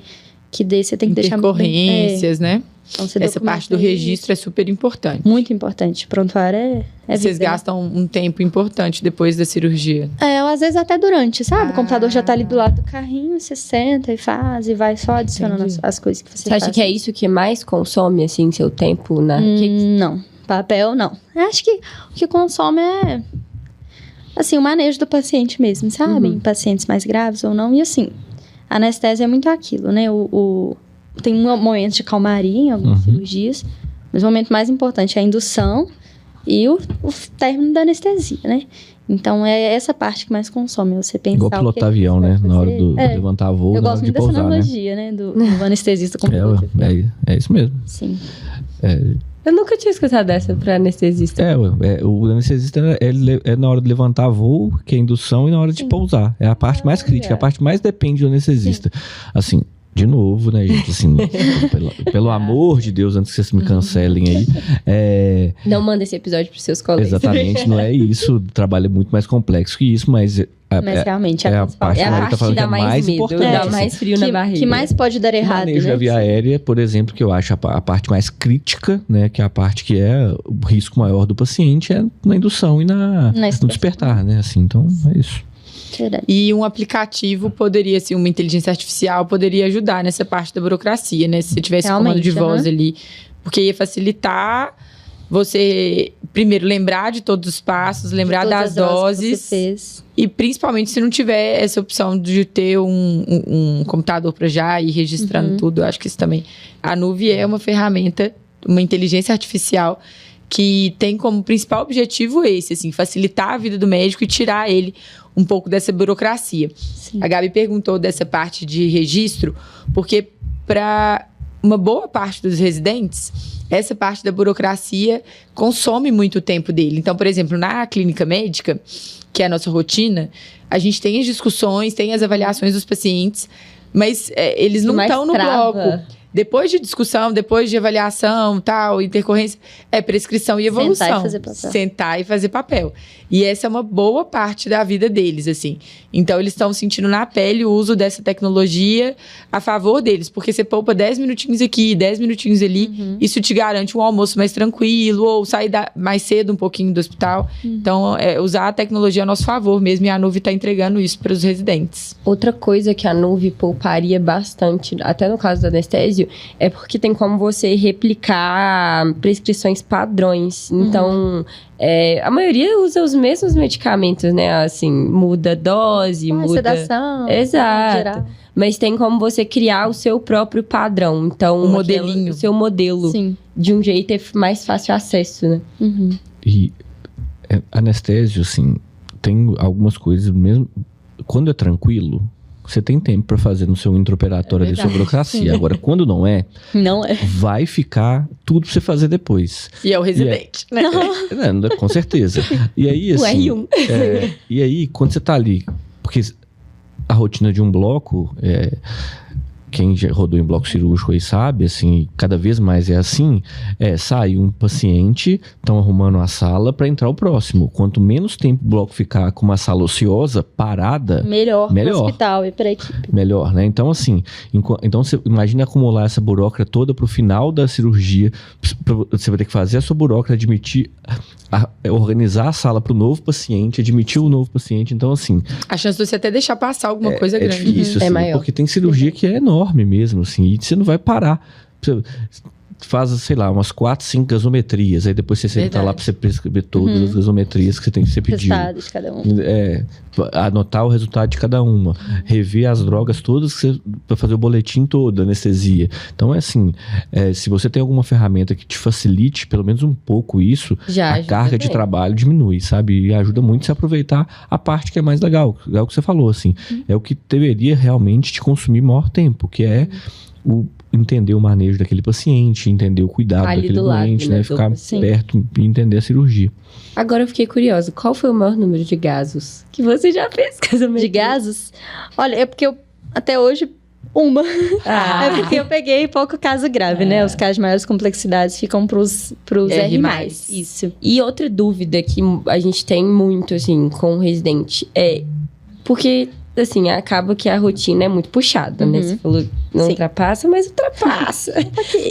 dê, você tem que deixar muito bem. Intercorrências, né? Então, você Essa parte do documenta registro é super importante. isso. Muito importante. Prontuário é Vocês vida, né? gastam um tempo importante depois da cirurgia. Ou às vezes até durante, sabe? O computador já tá ali do lado do carrinho, você senta e faz, e vai só adicionando as coisas que você Você faz. acha que é isso que mais consome, assim, seu tempo na... Não. Papel, não. Eu acho que o que consome é, assim, o manejo do paciente mesmo, sabe? Em pacientes mais graves ou não. E assim, a anestésia é muito aquilo, né? Tem um momento de calmaria em algumas cirurgias, mas o momento mais importante é a indução e o término da anestesia, né? Então, é essa parte que mais consome, você pensar Igual o que pilotar avião, você né? vai Na hora fazer. do levantar voo, Eu na hora gosto de muito dessa pousar, né? analogia, né? Do anestesista com piloto. É isso mesmo. Sim. Eu nunca tinha escutado dessa pra anestesista. O anestesista é na hora de levantar voo, que é a indução, e na hora de pousar. É a parte mais crítica, a parte mais depende do anestesista. Assim, de novo, né, gente? Assim, pelo amor de Deus, antes que vocês me cancelem aí. Não manda esse episódio pros seus colegas. Exatamente, não é isso. O trabalho é muito mais complexo que isso, mas Mas realmente é a principal. parte É a que parte tá falando que dá que é mais mais medo, importante. dá assim. mais frio na barriga. Que mais pode dar O errado, manejo né? da via aérea, por exemplo, que eu acho a parte mais crítica, né? Que é a parte que é o risco maior do paciente, é na indução e no despertar, né? Assim, então, é isso. Verdade. E um aplicativo poderia, assim, uma inteligência artificial poderia ajudar nessa parte da burocracia, né? Se você tivesse comando de voz ali. Porque ia facilitar você, primeiro, lembrar de todos os passos, lembrar das doses. Que você fez. E principalmente se não tiver essa opção de ter um computador para já ir registrando tudo. Eu acho que isso também. A Nuve é uma ferramenta, uma inteligência artificial que tem como principal objetivo esse, assim, facilitar a vida do médico e tirar ele um pouco dessa burocracia. Sim. A Gabi perguntou dessa parte de registro, porque para uma boa parte dos residentes, essa parte da burocracia consome muito tempo dele. Então, por exemplo, na clínica médica, que é a nossa rotina, a gente tem as discussões, tem as avaliações dos pacientes, mas eles não estão no bloco. depois de discussão, depois de avaliação, tal, intercorrência, é prescrição e evolução. Sentar e fazer papel. E essa é uma boa parte da vida deles, assim. Então, eles estão sentindo na pele o uso dessa tecnologia a favor deles. Porque você poupa 10 minutinhos aqui, 10 minutinhos ali, isso te garante um almoço mais tranquilo, ou sair mais cedo um pouquinho do hospital. Então, usar a tecnologia a nosso favor mesmo, e a Nuve está entregando isso para os residentes. Outra coisa que a Nuve pouparia bastante, até no caso do anestésio, é porque tem como você replicar prescrições padrões. Então, a maioria usa os mesmos medicamentos, né? Assim, muda a dose, muda... sedação. Exato. Geral. Mas tem como você criar o seu próprio padrão. Então, o modelinho. O seu modelo. Sim. De um jeito é mais fácil acesso, né? E anestésio, assim, tem algumas coisas mesmo... Quando é tranquilo, você tem tempo para fazer no seu intraoperatório ali sua burocracia. Agora, quando não é, vai ficar tudo pra você fazer depois. E é o residente, né? Com certeza. E aí, assim... O R1. E aí, quando você tá ali... Porque a rotina de um bloco... Quem já rodou em bloco cirúrgico aí sabe, assim, cada vez mais é assim, sai um paciente, estão arrumando a sala para entrar o próximo. Quanto menos tempo o bloco ficar com uma sala ociosa, parada... Melhor. Pro hospital e pra equipe. Melhor, né? Então, assim, então você imagina acumular essa burocracia toda pro final da cirurgia. Você vai ter que fazer a sua burocracia, admitir... organizar a sala para o novo paciente, admitir o novo paciente. Então, assim... A chance de você até deixar passar alguma coisa é grande. Difícil, assim, maior. Porque tem cirurgia que é enorme mesmo, assim, e você não vai parar. Você faz, sei lá, umas 4, 5 gasometrias, aí depois você senta lá para você prescrever todas as gasometrias que você pediu. Resultado de cada um. Anotar o resultado de cada uma. Rever as drogas todas para fazer o boletim todo, anestesia. Então, assim, se você tem alguma ferramenta que te facilite, pelo menos um pouco isso, a carga de trabalho diminui, sabe? E ajuda muito a se aproveitar a parte que é mais legal. É o que você falou, assim. É o que deveria realmente te consumir maior tempo, que é entender o manejo daquele paciente, entender o cuidado daquele doente, né? Ficar perto e entender a cirurgia. Agora eu fiquei curiosa, qual foi o maior número de gasos que você já fez casamento? De gasos? Olha, é porque eu, até hoje, uma. É porque eu peguei pouco caso grave, né? Os casos de maiores complexidades ficam pros R+. Isso. E outra dúvida que a gente tem muito, assim, com o residente é... Porque... assim, acaba que a rotina é muito puxada, né? Você falou, não ultrapassa, mas ultrapassa.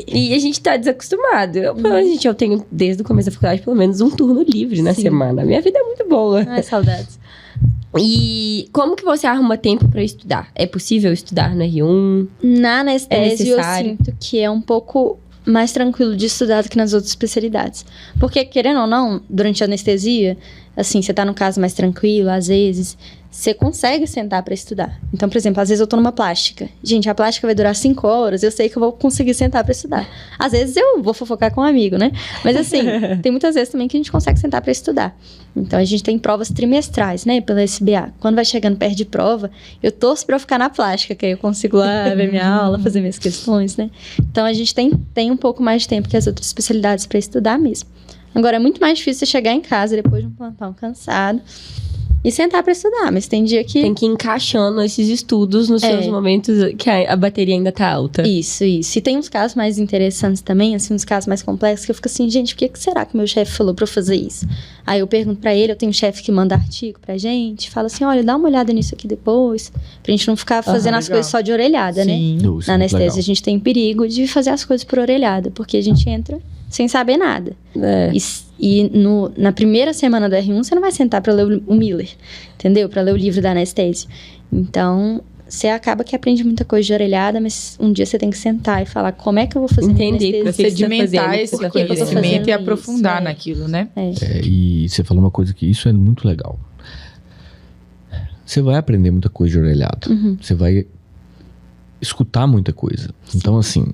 E a gente tá desacostumado. Eu tenho, desde o começo da faculdade, pelo menos um turno livre na semana. A minha vida é muito boa. Ai, saudades. E como que você arruma tempo pra estudar? É possível estudar no R1? Na anestésio, eu sinto que é um pouco mais tranquilo de estudar do que nas outras especialidades. Porque, querendo ou não, durante a anestesia, assim, você tá num caso mais tranquilo, às vezes... você consegue sentar para estudar. Então, por exemplo, às vezes eu tô numa plástica. Gente, a plástica vai durar 5 horas, eu sei que eu vou conseguir sentar para estudar. Às vezes eu vou fofocar com um amigo, né? Mas assim, tem muitas vezes também que a gente consegue sentar para estudar. Então, a gente tem provas trimestrais, né? Pela SBA. Quando vai chegando perto de prova, eu torço para eu ficar na plástica, que aí eu consigo lá ver minha aula, fazer minhas questões, né? Então, a gente tem um pouco mais de tempo que as outras especialidades para estudar mesmo. Agora, é muito mais difícil você chegar em casa depois de um plantão cansado e sentar pra estudar, mas tem dia que... tem que ir encaixando esses estudos nos seus momentos que a bateria ainda tá alta. Isso. E tem uns casos mais interessantes também, assim, uns casos mais complexos, que eu fico assim, gente, por que será que meu chefe falou pra eu fazer isso? Aí eu pergunto pra ele, eu tenho um chefe que manda artigo pra gente, fala assim, olha, dá uma olhada nisso aqui depois, pra gente não ficar fazendo as coisas só de orelhada, né? Na anestesia, a gente tem perigo de fazer as coisas por orelhada, porque a gente entra sem saber nada. E na primeira semana do R1, você não vai sentar pra ler o Miller, entendeu? Pra ler o livro da anestesia. Então, você acaba que aprende muita coisa de orelhada, mas um dia você tem que sentar e falar como é que eu vou fazer anestesia. Pra sedimentar esse conhecimento e aprofundar naquilo, né? E você falou uma coisa que isso é muito legal. Você vai aprender muita coisa de orelhada. Você vai escutar muita coisa. Então, assim...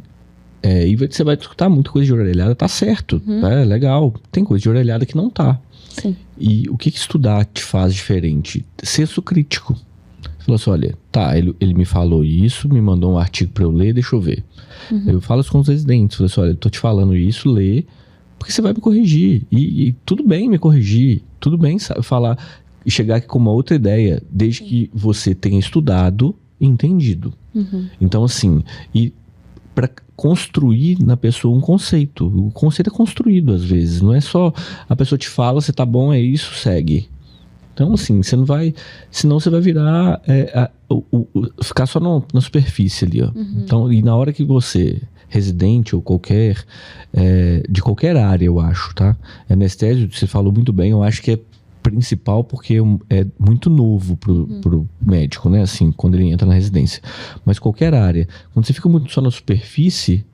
e você vai escutar muita coisa de orelhada, tá certo, tá legal. Tem coisa de orelhada que não tá. Sim. E o que estudar te faz diferente? Senso crítico. Você falou assim, olha, tá, ele me falou isso, me mandou um artigo pra eu ler, deixa eu ver. Eu falo isso com os residentes, falei assim, olha, eu tô te falando isso, lê, porque você vai me corrigir. E tudo bem me corrigir, tudo bem falar e chegar aqui com uma outra ideia, desde que você tenha estudado e entendido. Então, assim, para construir na pessoa um conceito. O conceito é construído às vezes, não é só a pessoa te fala, você tá bom, é isso, segue. Então, assim, você não vai... Senão você vai virar... ficar só na superfície ali, ó. Então, e na hora que você... residente ou de qualquer área, eu acho, tá? Anestésio, você falou muito bem, eu acho que é principal porque é muito novo pro médico, né? Assim, quando ele entra na residência. Mas qualquer área, quando você fica muito só na superfície,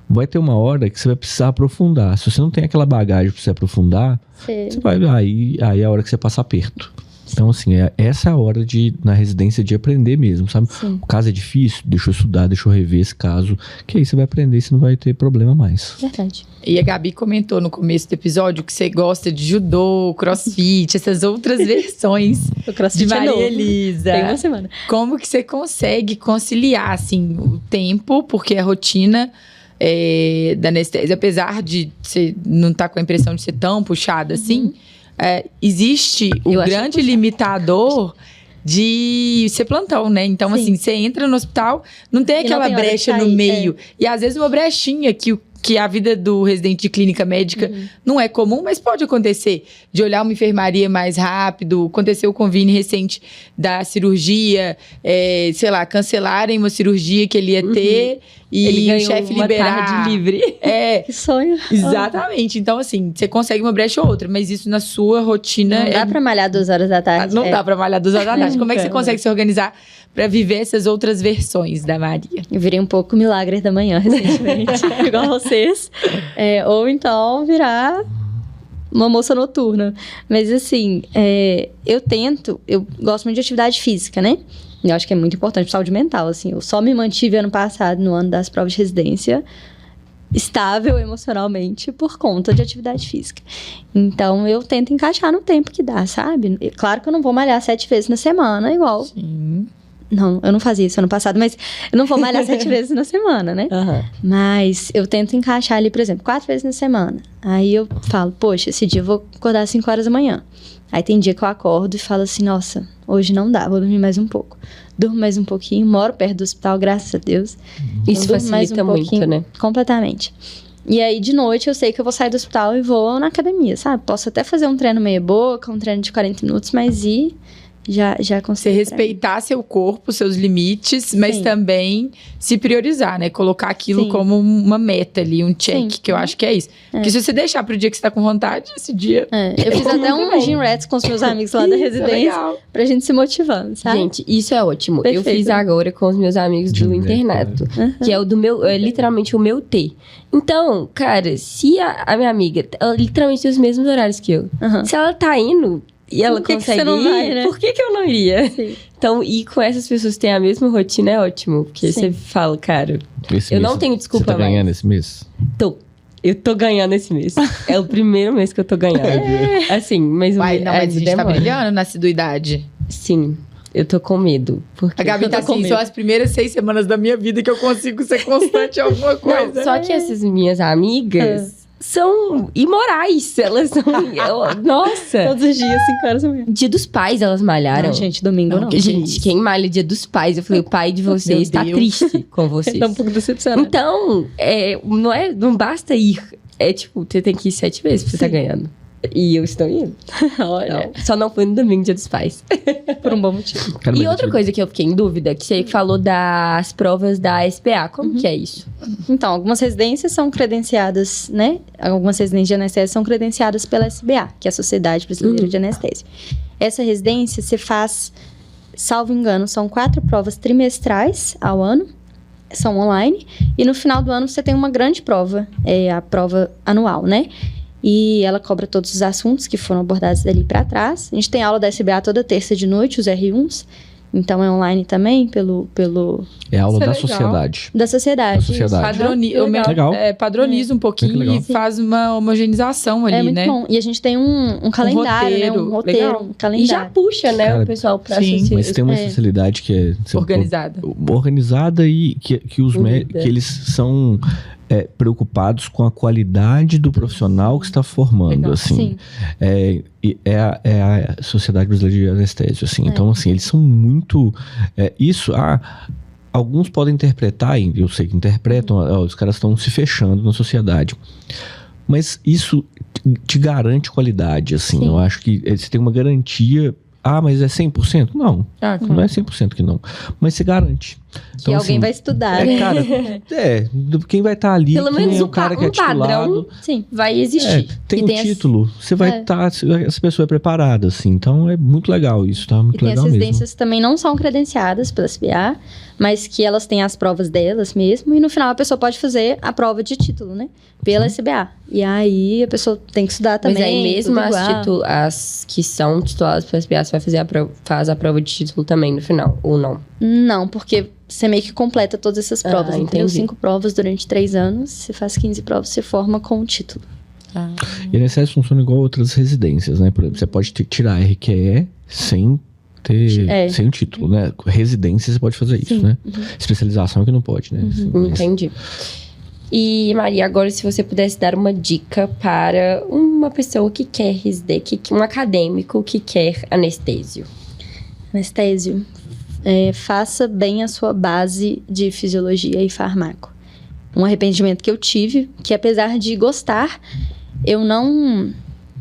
vai ter uma hora que você vai precisar aprofundar. Se você não tem aquela bagagem pra você aprofundar, você vai, aí é a hora que você passa aperto. Então, assim, essa é a hora na residência de aprender mesmo, sabe? Sim. O caso é difícil, deixa eu estudar, deixa eu rever esse caso, que aí você vai aprender e você não vai ter problema mais. Verdade. E a Gabi comentou no começo do episódio que você gosta de judô, crossfit, essas outras versões O crossfit de é Maria novo. Elisa. Tem uma semana. Como que você consegue conciliar, assim, o tempo, porque a rotina da anestesia, apesar de você não estar com a impressão de ser tão puxada assim, existe o grande limitador de ser plantão, né? Então, Sim. assim, você entra no hospital, não tem aquela não tem hora de brecha no sair, meio. E às vezes uma brechinha que a vida do residente de clínica médica não é comum, mas pode acontecer. De olhar uma enfermaria mais rápido, aconteceu com o Vini recente da cirurgia, sei lá, cancelarem uma cirurgia que ele ia ter e o chefe liberar. Tarde livre. Que sonho. Exatamente. Então, assim, você consegue uma brecha ou outra, mas isso na sua rotina... Não dá pra malhar 2 horas da tarde. Não dá pra malhar 2 horas da tarde. Como é que você consegue se organizar pra viver essas outras versões da Maria? Eu virei um pouco milagre da manhã recentemente, igual vocês. Ou então virar uma moça noturna. Mas assim, eu gosto muito de atividade física, né? Eu acho que é muito importante para saúde mental, assim. Eu só me mantive ano passado, no ano das provas de residência, estável emocionalmente por conta de atividade física. Então, eu tento encaixar no tempo que dá, sabe? Claro que eu não vou malhar 7 vezes na semana, igual... Sim. Não, eu não fazia isso ano passado, mas eu não vou malhar 7 vezes na semana, né? Mas eu tento encaixar ali, por exemplo, 4 vezes na semana. Aí eu falo, poxa, esse dia eu vou acordar às 5 horas da manhã. Aí tem dia que eu acordo e falo assim, nossa, hoje não dá, vou dormir mais um pouco. Durmo mais um pouquinho, moro perto do hospital, graças a Deus. Isso facilita muito, né? Completamente. E aí, de noite, eu sei que eu vou sair do hospital e vou na academia, sabe? Posso até fazer um treino meia boca, um treino de 40 minutos, mas já consigo. Você respeitar seu corpo, seus limites, mas também se priorizar, né? Colocar aquilo como uma meta ali, um check, que eu acho que é isso. Porque se você deixar pro dia que você tá com vontade, esse dia... Eu fiz até um gym rats com os meus amigos lá da residência, pra gente se motivando, sabe? Gente, isso é ótimo. Perfeito. Eu fiz agora com os meus amigos do internato, que é o do meu, literalmente o meu T. Então, cara, se a minha amiga, ela literalmente tem os mesmos horários que eu. Se ela tá indo... E ela Por que consegue que você não ir, vai, né? por que eu não iria? Sim. Então, ir com essas pessoas que têm a mesma rotina é ótimo. Porque você fala, cara, eu não tenho desculpa mais. Você tá ganhando esse mês? Eu tô ganhando esse mês. É o primeiro mês que eu tô ganhando. Assim, mas mas a gente tá brilhando na assiduidade. Sim. Eu tô com medo. Porque A Gabi tá assim, são as primeiras 6 semanas da minha vida que eu consigo ser constante em alguma coisa. Não, só que essas minhas amigas... são imorais. Elas são... Nossa! Todos os dias, 5 horas da manhã. Dia dos Pais, elas malharam. Não, gente, domingo não. Gente, quem malha dia dos pais? Eu falei, o pai de vocês está triste com vocês. Tá um pouco decepcionado. Então, não basta ir. É tipo, você tem que ir 7 vezes pra você estar ganhando. E eu estou indo. Olha, Só não fui no domingo, dia dos pais. por um bom motivo. Cara, E mas outra coisa que eu fiquei em dúvida, que você falou das provas da SPA. Como que é isso? Então, algumas residências são credenciadas, né? Algumas residências de anestesia são credenciadas pela SBA, que é a Sociedade Brasileira de Anestesia. Essa residência você faz, salvo engano, são 4 provas trimestrais ao ano, são online, e no final do ano você tem uma grande prova, a prova anual, né? E ela cobra todos os assuntos que foram abordados dali para trás. A gente tem aula da SBA toda terça de noite, os R1s. Então é online também, pelo... É aula da legal. sociedade. Da sociedade. Da sociedade. Legal. Legal. Padroniza um pouquinho legal. e faz uma homogeneização ali, É muito né? bom. E a gente tem um calendário, né? Um roteiro, legal. um E calendário. já puxa, né, Cara, o pessoal pra sim, associar. Mas tem uma especialidade que é... Organizada. Organizada e que que eles são preocupados com a qualidade do profissional que está formando, Legal. assim. É a Sociedade Brasileira de Anestésio, assim. Então, assim, eles são muito... alguns podem interpretar, e eu sei que interpretam, os caras estão se fechando na sociedade. Mas isso te garante qualidade, assim. Sim. Eu acho que você tem uma garantia. Ah, mas é 100%? Não, não é 100% que não. Mas você garante. Que alguém vai estudar, né? Cara, quem vai estar ali, Pelo menos é o cara que é titulado. Padrão, sim, vai existir. Tem um título, você vai estar, essa pessoa é preparada, assim. Então é muito legal isso, tá? Muito legal mesmo. E tem as residências que também não são credenciadas pela SBA, mas que elas têm as provas delas mesmo, e no final a pessoa pode fazer a prova de título, né? Pela SBA. E aí a pessoa tem que estudar também. Mas aí mesmo as que são tituladas pela SBA, você vai fazer faz a prova de título também no final, ou não? Não, porque você meio que completa todas essas provas, entendeu? Entendi. 5 provas durante 3 anos, você faz 15 provas, você forma com o título. E a INSS funciona igual outras residências, né? Por exemplo, você pode tirar RQE sem o título, né? Residência você pode fazer isso, né? Especialização é que não pode, né? Assim, Entendi. E, Maria, agora se você pudesse dar uma dica para uma pessoa que quer residência, um acadêmico que quer anestésio. Anestésio. Faça bem a sua base de fisiologia e farmaco. Um arrependimento que eu tive, que apesar de gostar,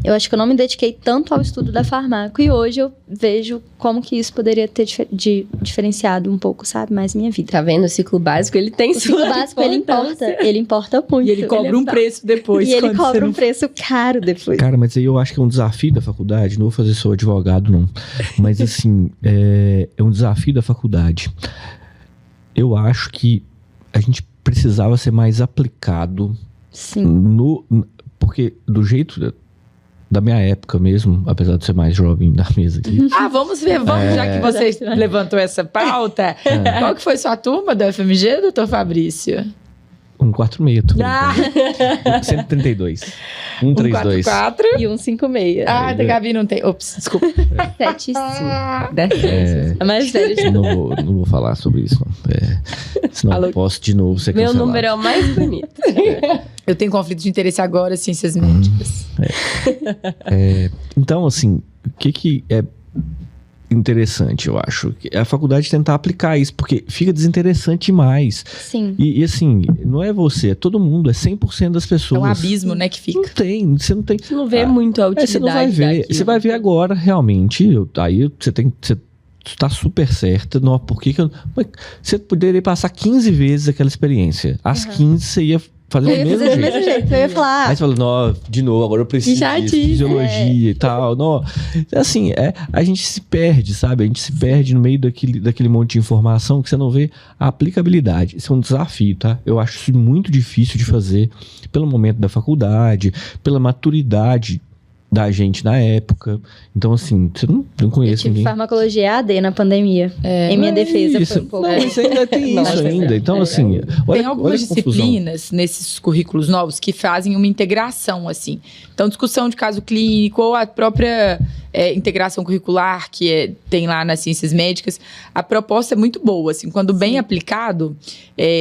eu acho que eu não me dediquei tanto ao estudo da farmaco, e hoje eu vejo como que isso poderia ter diferenciado um pouco, sabe, mais minha vida. Tá vendo? O ciclo básico, ele tem O ciclo básico, ele importa muito. E ele cobra um preço depois. E ele quando cobra você um preço caro depois. Cara, mas aí eu acho que é um desafio da faculdade. Não vou fazer só advogado, não. Mas assim, é um desafio da faculdade. Eu acho que a gente precisava ser mais aplicado. Sim. Porque do jeito da minha época mesmo, apesar de ser mais jovem da mesa aqui. Vamos ver, já que você levantou essa pauta. Qual que foi sua turma do FMG, doutor Fabrício? 146, tô brincando. 132. 132. 144. E 156. Da Gabi não tem. Ops, desculpa. 75. É mais velho. Não vou falar sobre isso, não. Senão eu posso de novo ser Meu cancelado. número é o mais bonito. Eu tenho conflito de interesse agora, ciências médicas. Então, assim, o que é interessante, eu acho? É a faculdade tentar aplicar isso, porque fica desinteressante demais. Sim. E assim, não é você, é todo mundo, é 100% das pessoas. É um abismo, né, que fica. Você não tem. Você não vê muito a utilidade você não vai ver. daquilo. Você vai ver agora, realmente. Aí você tá super certa. Não, por que eu... Mas você poderia passar 15 vezes aquela experiência. As 15 você ia fazer Eu ia fazer do mesmo jeito. Eu ia falar, Aí você fala, não, de novo, agora eu preciso Já disso, tive, fisiologia e tal. Não. Assim, a gente se perde, sabe? A gente se perde no meio daquele monte de informação que você não vê a aplicabilidade. Isso é um desafio, tá? Eu acho isso muito difícil de fazer pelo momento da faculdade, pela maturidade da gente na época. Então, assim, você não eu conhece tive ninguém. farmacologia AD na pandemia. Em minha defesa Isso. foi um pouco. Não, mas ainda tem Não, isso mas ainda. Então, assim, olha, Tem algumas olha a confusão. disciplinas nesses currículos novos que fazem uma integração, assim. Então, discussão de caso clínico ou a própria integração curricular que tem lá nas ciências médicas, a proposta é muito boa, assim. Quando bem aplicado,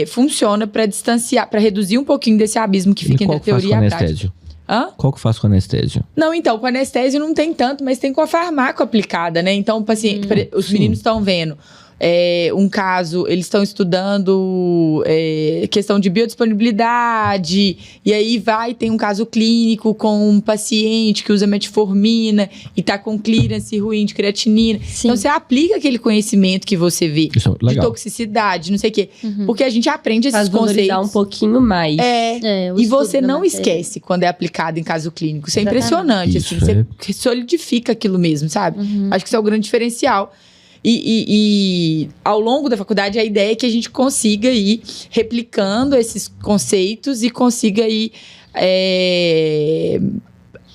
funciona para distanciar, para reduzir um pouquinho desse abismo que fica entre a teoria e a prática. Anestésio? Hã? Qual que faz com anestésio? Não, então, com anestésio não tem tanto, mas tem com a farmaco aplicada, né? Então, o paciente, os meninos estão vendo um caso, eles estão estudando questão de biodisponibilidade, e aí tem um caso clínico com um paciente que usa metformina e tá com clearance ruim de creatinina. Sim. Então, você aplica aquele conhecimento que você vê Isso é de legal. toxicidade, não sei o quê. Porque a gente aprende esses Faz valorizar conceitos. um pouquinho mais. O E estudo você da não matéria. esquece quando é aplicado em caso clínico. Isso é Exatamente. impressionante, Isso assim. Você solidifica aquilo mesmo, sabe? Acho que isso é o grande diferencial. E ao longo da faculdade, a ideia é que a gente consiga ir replicando esses conceitos e consiga ir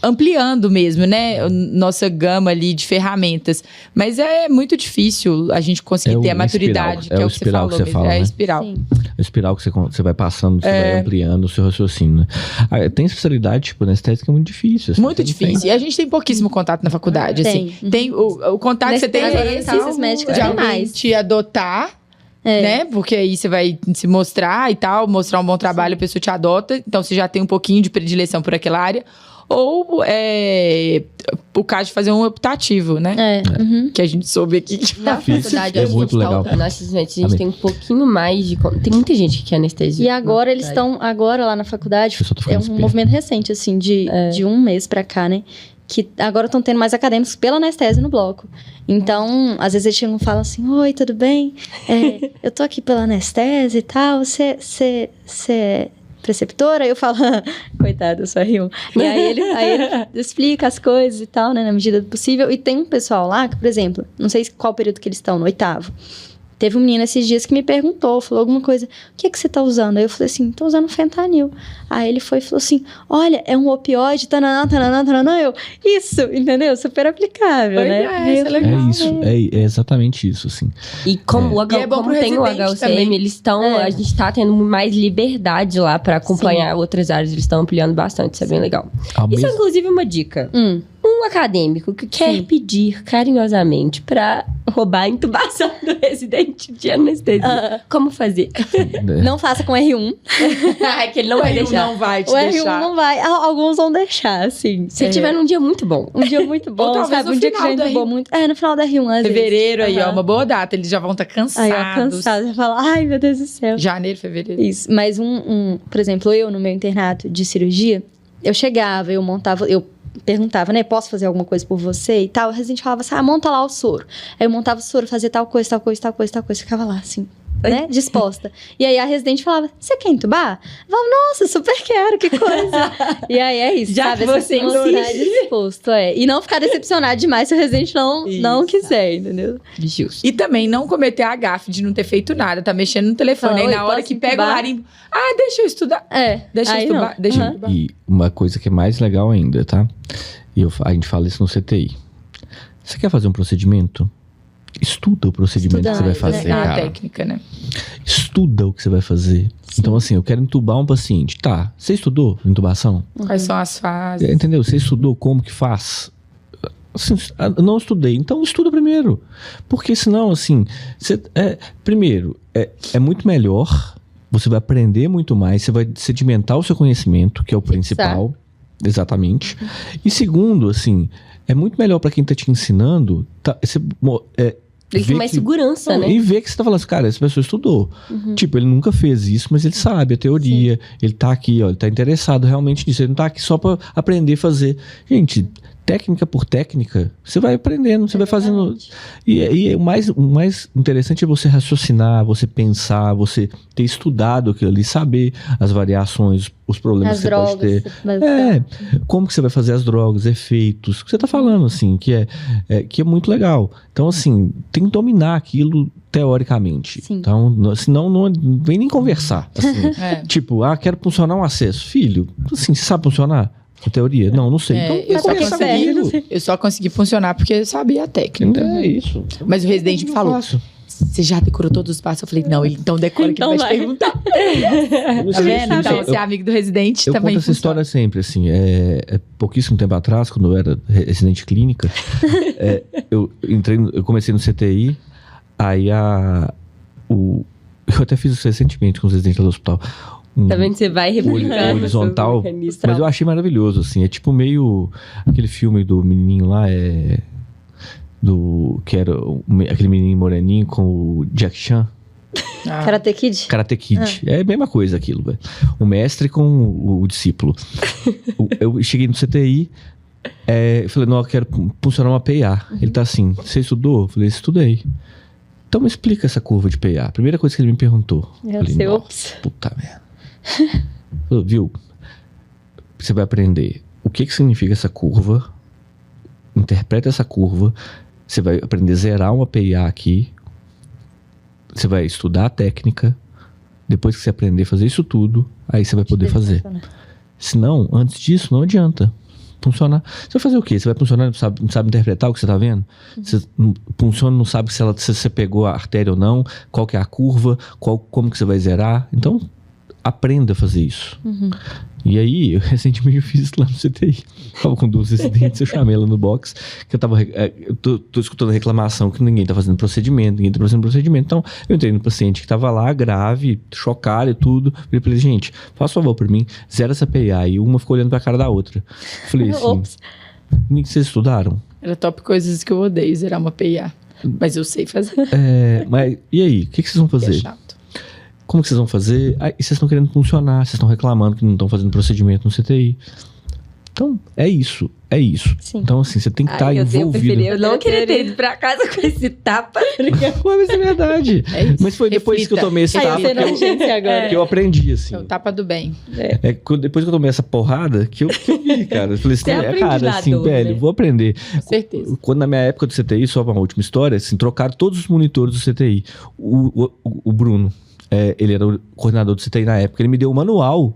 ampliando mesmo, né? Nossa gama ali de ferramentas. Mas é muito difícil a gente conseguir ter a maturidade, espiral. que é o o que você espiral falou. que você mesmo. fala, É a né? espiral. Sim. A espiral que você vai passando, você vai ampliando o seu raciocínio, né? Tem especialidade, tipo, anestésica que é muito difícil. assim, Muito você não difícil. E a gente tem pouquíssimo contato na faculdade, assim. Tem o contato que você tem Nas ciências médicas de tem alguém mais. te adotar, né? Porque aí você vai se mostrar e tal, mostrar um bom trabalho, a pessoa te adota. Então, você já tem um pouquinho de predileção por aquela área. ou o caso de fazer um optativo, né? Que a gente soube aqui. Na faculdade, É a muito gente legal. a gente tem um pouquinho mais de... Tem muita gente que quer anestesia. E agora eles estão, agora lá na faculdade, Eu só tô ficando é um esperto. movimento recente, assim, de 1 mês pra cá, né? Que agora estão tendo mais acadêmicos pela anestesia no bloco. Então, às vezes eles chegam e falam assim, oi, tudo bem? Eu tô aqui pela anestésia e tal, você é preceptora? Eu falo, coitado, eu sou R1. E aí ele explica as coisas e tal, né, na medida do possível. E tem um pessoal lá que, por exemplo, não sei qual período que eles estão, no 8º. Teve um menino esses dias que me perguntou, falou alguma coisa, o que é que você tá usando? Aí eu falei assim, tô usando fentanil. Aí ele foi e falou assim, olha, é um opioide, tananã, tananã, tananã. Eu, isso, entendeu? Super aplicável, né? Isso é legal. É isso, é exatamente isso, assim. E como, E é bom como pro tem o residente HUCM, também. eles estão... A gente tá tendo mais liberdade lá pra acompanhar outras áreas. Eles estão ampliando bastante, isso é bem legal. Isso é, inclusive, uma dica. Um acadêmico que quer pedir carinhosamente pra roubar a intubação do residente de anestesia. Como fazer? Não faça com R1. É que ele não vai deixar. Não vai te O R1 deixar. não vai. Alguns vão deixar, assim. Se tiver num dia muito bom. Um dia muito bom, talvez sabe? no Um dia que final já do entubou R1. muito. No final da R1, às vezes. Fevereiro aí, ó, Aham. uma boa data. Eles já vão estar cansados. Aí, ó, cansado. Você fala, ai, meu Deus do céu. Janeiro, fevereiro. Isso. Mas por exemplo, eu no meu internato de cirurgia, eu chegava, eu perguntava, né, posso fazer alguma coisa por você e tal. O residente falava assim, monta lá o soro. Aí eu montava o soro, fazia tal coisa, tal coisa, tal coisa, tal coisa. Ficava lá, assim, né, disposta. E aí a residente falava, você quer entubar? Eu falava, nossa, super quero, que coisa. E aí é isso, Já sabe? que Essa você mostrar insiste. disposto, E não ficar decepcionado demais se o residente não Isso. quiser, entendeu? Justo. E também não cometer a gafe de não ter feito nada, tá mexendo no telefone. Fala, Aí "Oi, na hora posso que pega o entubar?" larimbo, deixa eu estudar. Deixa eu aí estudar. não. Deixa eu Aham. estudar. E uma coisa que é mais legal ainda, tá? A gente fala isso no CTI. Você quer fazer um procedimento? Estuda o procedimento que você vai fazer, A cara. técnica, né? Estuda o que você vai fazer. Então, assim, eu quero entubar um paciente. Tá, você estudou intubação? Quais são as fases? Entendeu? Você estudou como que faz? Assim, eu não estudei. Então, estuda primeiro. Porque senão, assim... primeiro, é muito melhor. Você vai aprender muito mais. Você vai sedimentar o seu conhecimento, que é o principal. Exatamente. E segundo, assim... É muito melhor pra quem tá te ensinando... Ele tem mais segurança, né? E ver que você tá falando assim, cara, essa pessoa estudou. Tipo, ele nunca fez isso, mas ele sabe a teoria. Ele tá aqui, ó, ele tá interessado realmente nisso. Ele não tá aqui só pra aprender a fazer. Gente, técnica por técnica, você vai aprendendo, você vai fazendo... E o mais interessante é você raciocinar, você pensar, você ter estudado aquilo ali, saber as variações, os problemas As que você pode ter. drogas. Como que você vai fazer as drogas, efeitos, que você tá falando, assim, que é muito legal. Então, assim, tem que dominar aquilo teoricamente. Sim. Então, senão não vem nem conversar. Assim, tipo, quero funcionar um acesso. Filho, assim, você sabe funcionar? A teoria? Não sei. Então, eu, só conversa comigo. eu só consegui funcionar porque eu sabia a técnica. É isso. Mas o residente me falou, Fácil. você já decorou todos os passos? Eu falei, não, ele então decora que Então ele vai te vai. perguntar. Tá vendo? Então, você é amigo do residente, Eu também conto essa funciona. história sempre, assim, pouquíssimo tempo atrás, quando eu era residente clínica, eu comecei no CTI, aí eu até fiz isso recentemente com os residentes do hospital. Tá vendo? Você vai replicando. Horizontal, mas eu achei maravilhoso, assim, é tipo meio aquele filme do menininho lá, que era aquele menininho moreninho com o Jack Chan. Karate Kid? Karate Kid. É a mesma coisa aquilo, velho. O mestre com o discípulo. Eu cheguei no CTI, eu falei, não, eu quero funcionar uma PA. Ele tá assim, você estudou? Eu falei, estudei. Então me explica essa curva de PA. Primeira coisa que ele me perguntou. Eu Falei, sei, nossa, puta merda. Falei, viu? Você vai aprender o que significa essa curva, interpreta essa curva, você vai aprender a zerar uma PA aqui, você vai estudar a técnica, depois que você aprender a fazer isso tudo, aí você vai poder fazer. Senão, antes disso, não adianta funcionar. Você vai fazer o quê? Você vai funcionar e não sabe interpretar o que você tá vendo? Você funciona, não sabe se você pegou a artéria ou não, qual que é a curva, como que você vai zerar. Então, aprenda a fazer isso. E aí, eu recentemente fiz isso lá no CTI. Tava com 2 residentes, eu chamei ela no box, que eu tô escutando reclamação que ninguém tá fazendo procedimento. Então, eu entrei no paciente que tava lá, grave, chocado e tudo. Falei pra ele, gente, faz favor pra mim, zera essa PA. E uma ficou olhando pra cara da outra. Falei assim, vocês estudaram? Era top coisas que eu odeio, zerar uma PIA. Mas eu sei fazer. Mas e aí, o que vocês vão fazer? É chato. Como que vocês vão fazer? E vocês estão querendo funcionar, vocês estão reclamando que não estão fazendo procedimento no CTI. Então, é isso. Sim. Então, assim, você tem que estar envolvido. Eu não queria ter ido pra casa com esse tapa. Mas é verdade. É isso. Mas foi depois que eu tomei esse tapa que eu aprendi, assim. É o tapa do bem. Depois que eu tomei essa porrada, que eu vi, cara. Eu falei assim, cara, assim, dor, velho, né? vou aprender. Com certeza. Quando na minha época do CTI, só uma última história, assim, trocaram todos os monitores do CTI. O Bruno, ele era o coordenador do CTI na época, ele me deu o manual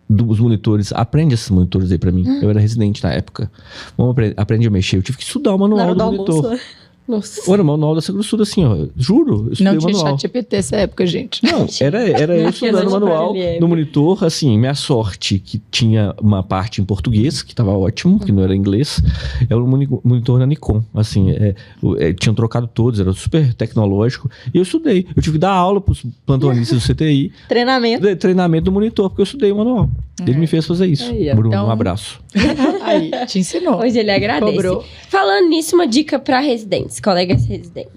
dos monitores. Aprende esses monitores aí pra mim. Eu era residente na época. Vamos aprender a mexer. Eu tive que estudar o manual do monitor. Nossa. Olha, o manual da Segurosuda, assim, ó. Juro, eu estudei Não o tinha manual. chat GPT nessa época, gente. Não, era eu estudando o manual do monitor, assim, minha sorte que tinha uma parte em português, que tava ótimo, que não era inglês, era um monitor da Nikon, assim, tinham trocado todos, era super tecnológico, e eu estudei, eu tive que dar aula pros plantonistas do CTI, treinamento do monitor, porque eu estudei o manual. Ele me fez fazer isso. Aí, Bruno, então, um abraço. Aí, te ensinou. Hoje ele agradece. Cobrou. Falando nisso, uma dica pra residentes, colegas residentes.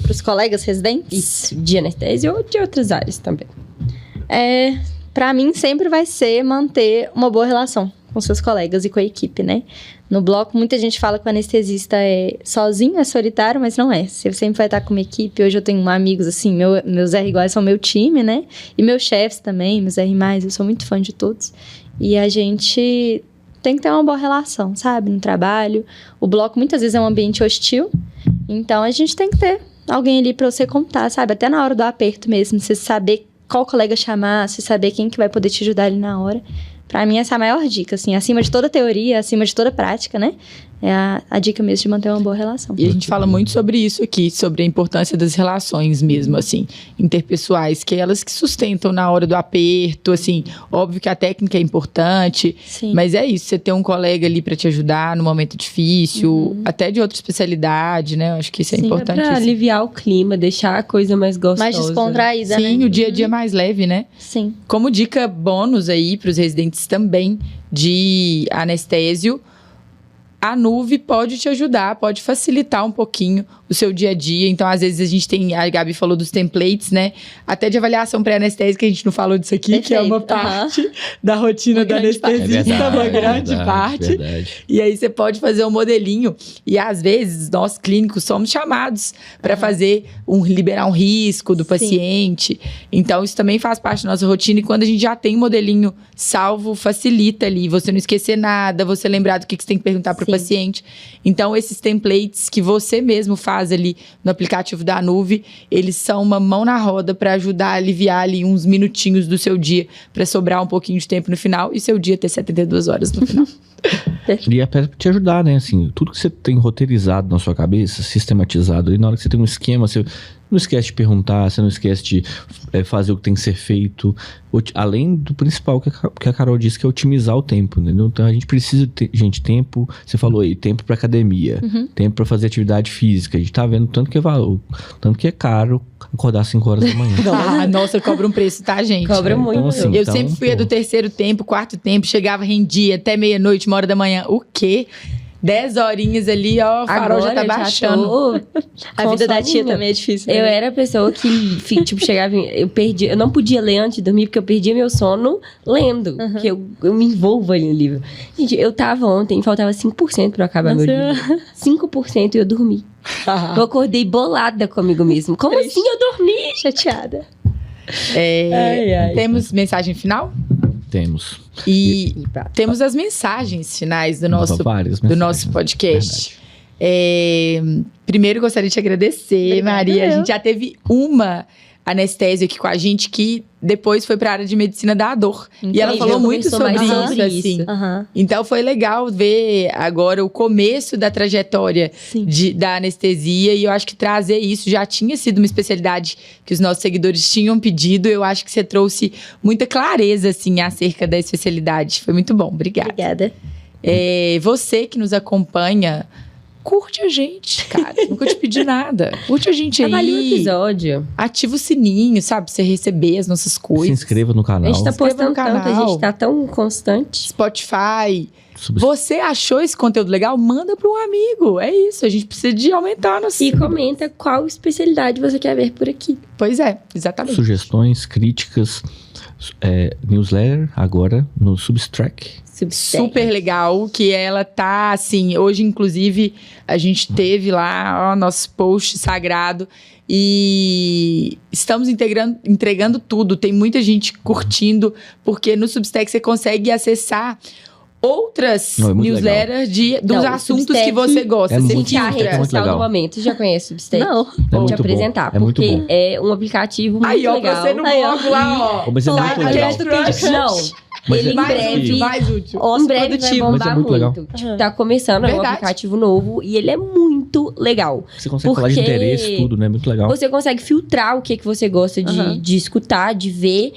Pros colegas residentes? Isso, de anestesia ou de outras áreas também. Pra mim, sempre vai ser manter uma boa relação com seus colegas e com a equipe, né? No bloco, muita gente fala que o anestesista é sozinho, é solitário, mas não é. Você sempre vai estar com uma equipe. Hoje eu tenho amigos, assim, meus R iguais são meu time, né? E meus chefes também, meus R+, eu sou muito fã de todos. E a gente tem que ter uma boa relação, sabe? No trabalho. O bloco, muitas vezes, é um ambiente hostil. Então, a gente tem que ter alguém ali pra você contar, sabe? Até na hora do aperto mesmo, você saber qual colega chamar, você saber quem que vai poder te ajudar ali na hora. Pra mim, essa é a maior dica, assim, acima de toda teoria, acima de toda prática, né? É a dica mesmo de manter uma boa relação. E a gente fala muito sobre isso aqui, sobre a importância das relações mesmo, assim, interpessoais, que é elas que sustentam na hora do aperto, assim, óbvio que a técnica é importante, Sim. mas é isso, você ter um colega ali pra te ajudar no momento difícil, até de outra especialidade, né? Eu acho que isso é Sim, importante. pra aliviar o clima, deixar a coisa mais gostosa. Mais descontraída, Sim, né? o dia a dia mais leve, né? Sim. Como dica bônus aí para os residentes também de anestésio, a Nuve pode te ajudar, pode facilitar um pouquinho o seu dia a dia. Então, às vezes, a gente tem... A Gabi falou dos templates, né? Até de avaliação pré-anestésica, a gente não falou disso aqui, que é uma parte da rotina do anestesista, uma grande parte. Verdade. E aí, você pode fazer um modelinho. E, às vezes, nós clínicos somos chamados para fazer liberar um risco do paciente. Então, isso também faz parte da nossa rotina. E quando a gente já tem um modelinho salvo, facilita ali. Você não esquecer nada, você lembrar do que você tem que perguntar para o paciente. Então, esses templates que você mesmo faz ali no aplicativo da Nuve, eles são uma mão na roda para ajudar a aliviar ali uns minutinhos do seu dia, para sobrar um pouquinho de tempo no final e seu dia ter 72 horas no final. E é pra te ajudar, né? Assim, tudo que você tem roteirizado na sua cabeça, sistematizado, e na hora que você tem um esquema, você não esquece de perguntar, você não esquece de fazer o que tem que ser feito. Além do principal que a Carol disse, que é otimizar o tempo, né? Então a gente precisa ter, tempo, você falou aí, tempo pra academia, tempo pra fazer atividade física. A gente tá vendo tanto que é valor, tanto que é caro acordar 5 horas da manhã. Nossa, cobra um preço, tá, gente? Cobra muito. Então, assim, Eu sempre fui a do terceiro tempo, quarto tempo, chegava, rendia até meia-noite, 1h da manhã. O quê? 10 horinhas ali, ó, o farol já tá baixando. A vida da tia também é difícil. Eu né? era a pessoa que, tipo, chegava... Eu não podia ler antes de dormir, porque eu perdia meu sono lendo. Porque eu me envolvo ali no livro. Gente, eu tava ontem, faltava 5% pra eu acabar meu livro. 5% e eu dormi. Eu acordei bolada comigo mesmo. Como assim eu dormi? Chateada. Temos mensagem final? Temos. E temos as mensagens finais do nosso podcast. Primeiro, gostaria de te agradecer, Obrigada, Maria. A gente já teve uma anestésio aqui com a gente, que depois foi para a área de medicina da dor. E ela Entendi, falou eu muito conversou sobre mais sobre isso, assim. Aham. Então foi legal ver agora o começo da trajetória Sim. da anestesia, e eu acho que trazer isso já tinha sido uma especialidade que os nossos seguidores tinham pedido. Eu acho que você trouxe muita clareza, assim, acerca da especialidade. Foi muito bom, obrigada. Obrigada. Você que nos acompanha, curte a gente, cara. Nunca te pedi nada. Curte a gente Avalie o aí. episódio. Ativa o sininho, sabe? Pra você receber as nossas coisas. Se inscreva no A canal. gente tá inscreva postando no tanto, a canal. gente tá tão constante. Spotify. Subs- Você achou esse conteúdo legal? Manda para um amigo. É isso, a gente precisa de aumentar nosso. E comenta qual especialidade você quer ver por aqui. Pois é, exatamente. Sugestões, críticas, newsletter agora no Substack. Super legal, que ela tá assim, hoje inclusive a gente teve lá, ó, nosso post sagrado, e estamos entregando tudo, tem muita gente curtindo, porque no Substack você consegue acessar outras Não, é muito newsletters dos Não, o assuntos Substack que você gosta. é Você muito- Que a filtra. rede muito social legal. do momento. Já conhece o Substack? Não. É Vou muito te apresentar, bom. É muito porque bom. é um aplicativo muito Aí, ó, legal. você no Aí, ó. blog lá, ó. Mas é Olá, muito aquele legal. Não, Mas ele é em mais breve... útil, mais útil. Ócio Em breve vai produtivo. Mas é bombar muito legal. Tipo, tá começando, é um Verdade. aplicativo novo e ele é muito legal. Você consegue falar de Porque interesse, tudo, né? Muito legal. Você consegue filtrar o que você gosta de escutar, de ver.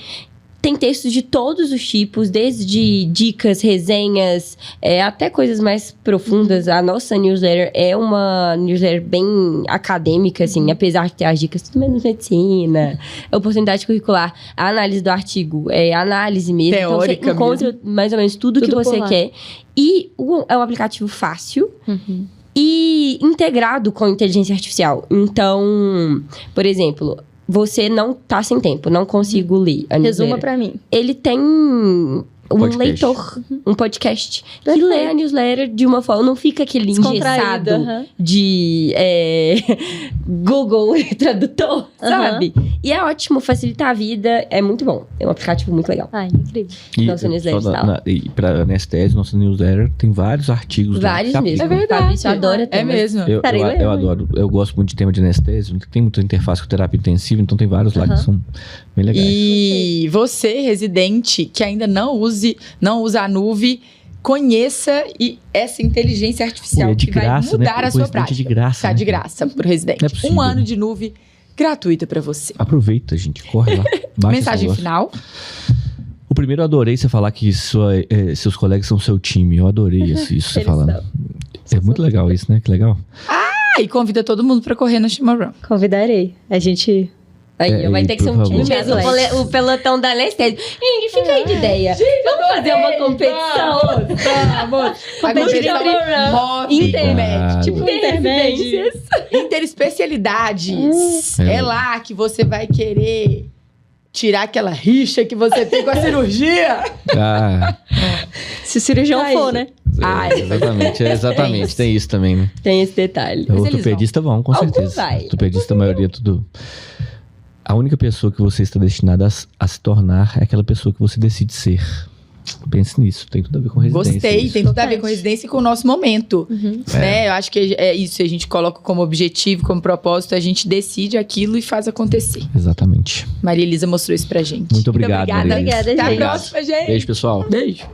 Tem textos de todos os tipos, desde dicas, resenhas, até coisas mais profundas. A nossa newsletter é uma newsletter bem acadêmica, assim, apesar de ter as dicas tudo menos medicina, oportunidade curricular, a análise do artigo, análise mesmo. Teórica então você encontra mais ou menos tudo que Tudo por você lá. quer. E é um aplicativo fácil. Uhum. E integrado com inteligência artificial. Então, por exemplo, você não tá sem tempo, não consigo ler a Resuma newsletter. pra mim. Ele tem um Podcast. leitor, um podcast, que Perfeito. lê a newsletter de uma forma, não fica aquele Descontraído. engessado aham. de Google Tradutor, sabe? E é ótimo, facilita a vida, é muito bom. É um aplicativo muito legal. Ai, incrível. E, Nossa newsletter só tal. e pra anestésio, nossa newsletter tem vários artigos. lá, Vários capítulos. mesmo. É verdade. Fabrício adora É temas. mesmo. Estarei Eu lendo. adoro, eu gosto muito de tema de anestésio, tem muita interface com terapia intensiva, então tem vários lá que são bem legais. E você, residente, que ainda não usa a nuvem, conheça essa inteligência artificial Pô, é de que graça, vai mudar né? a sua O residente prática. é de graça, Tá né, de cara? graça pro residente. Não é possível. 1 ano de nuvem gratuita pra você. Aproveita, gente, corre lá. baixa esse Mensagem negócio. final. O primeiro eu adorei você falar que seus colegas são seu time. Eu adorei isso você Eles falando. É muito legal isso, né? Que legal. E convida todo mundo pra correr no Chimarrão. Convidarei. A gente... Aí, vai ter que ser um por time favor. mesmo, o pelotão da anestésio. Gente, fica aí de ideia. Vamos fazer uma competição. Vamos! A Competição competição move Intermédio. tipo Intervenças. interespecialidades. É. É lá que você vai querer tirar aquela rixa que você tem com a cirurgia. Ah, Se o cirurgião Ai, for, né? exatamente. Tem isso também, né? Tem esse detalhe. O ortopedista vão, com Algum certeza. vai. Ortopedista, a maioria, tudo. A única pessoa que você está destinada a se tornar é aquela pessoa que você decide ser. Pense nisso, tem tudo a ver com residência. Gostei, isso. tem tudo a ver com residência e com o nosso momento. Uhum. Né? Eu acho que é isso, a gente coloca como objetivo, como propósito, a gente decide aquilo e faz acontecer. Exatamente. Maria Elisa mostrou isso pra gente. Muito obrigado, obrigada. Maria Elisa. Obrigada, Até a gente. próxima, gente. Beijo, pessoal. Beijo.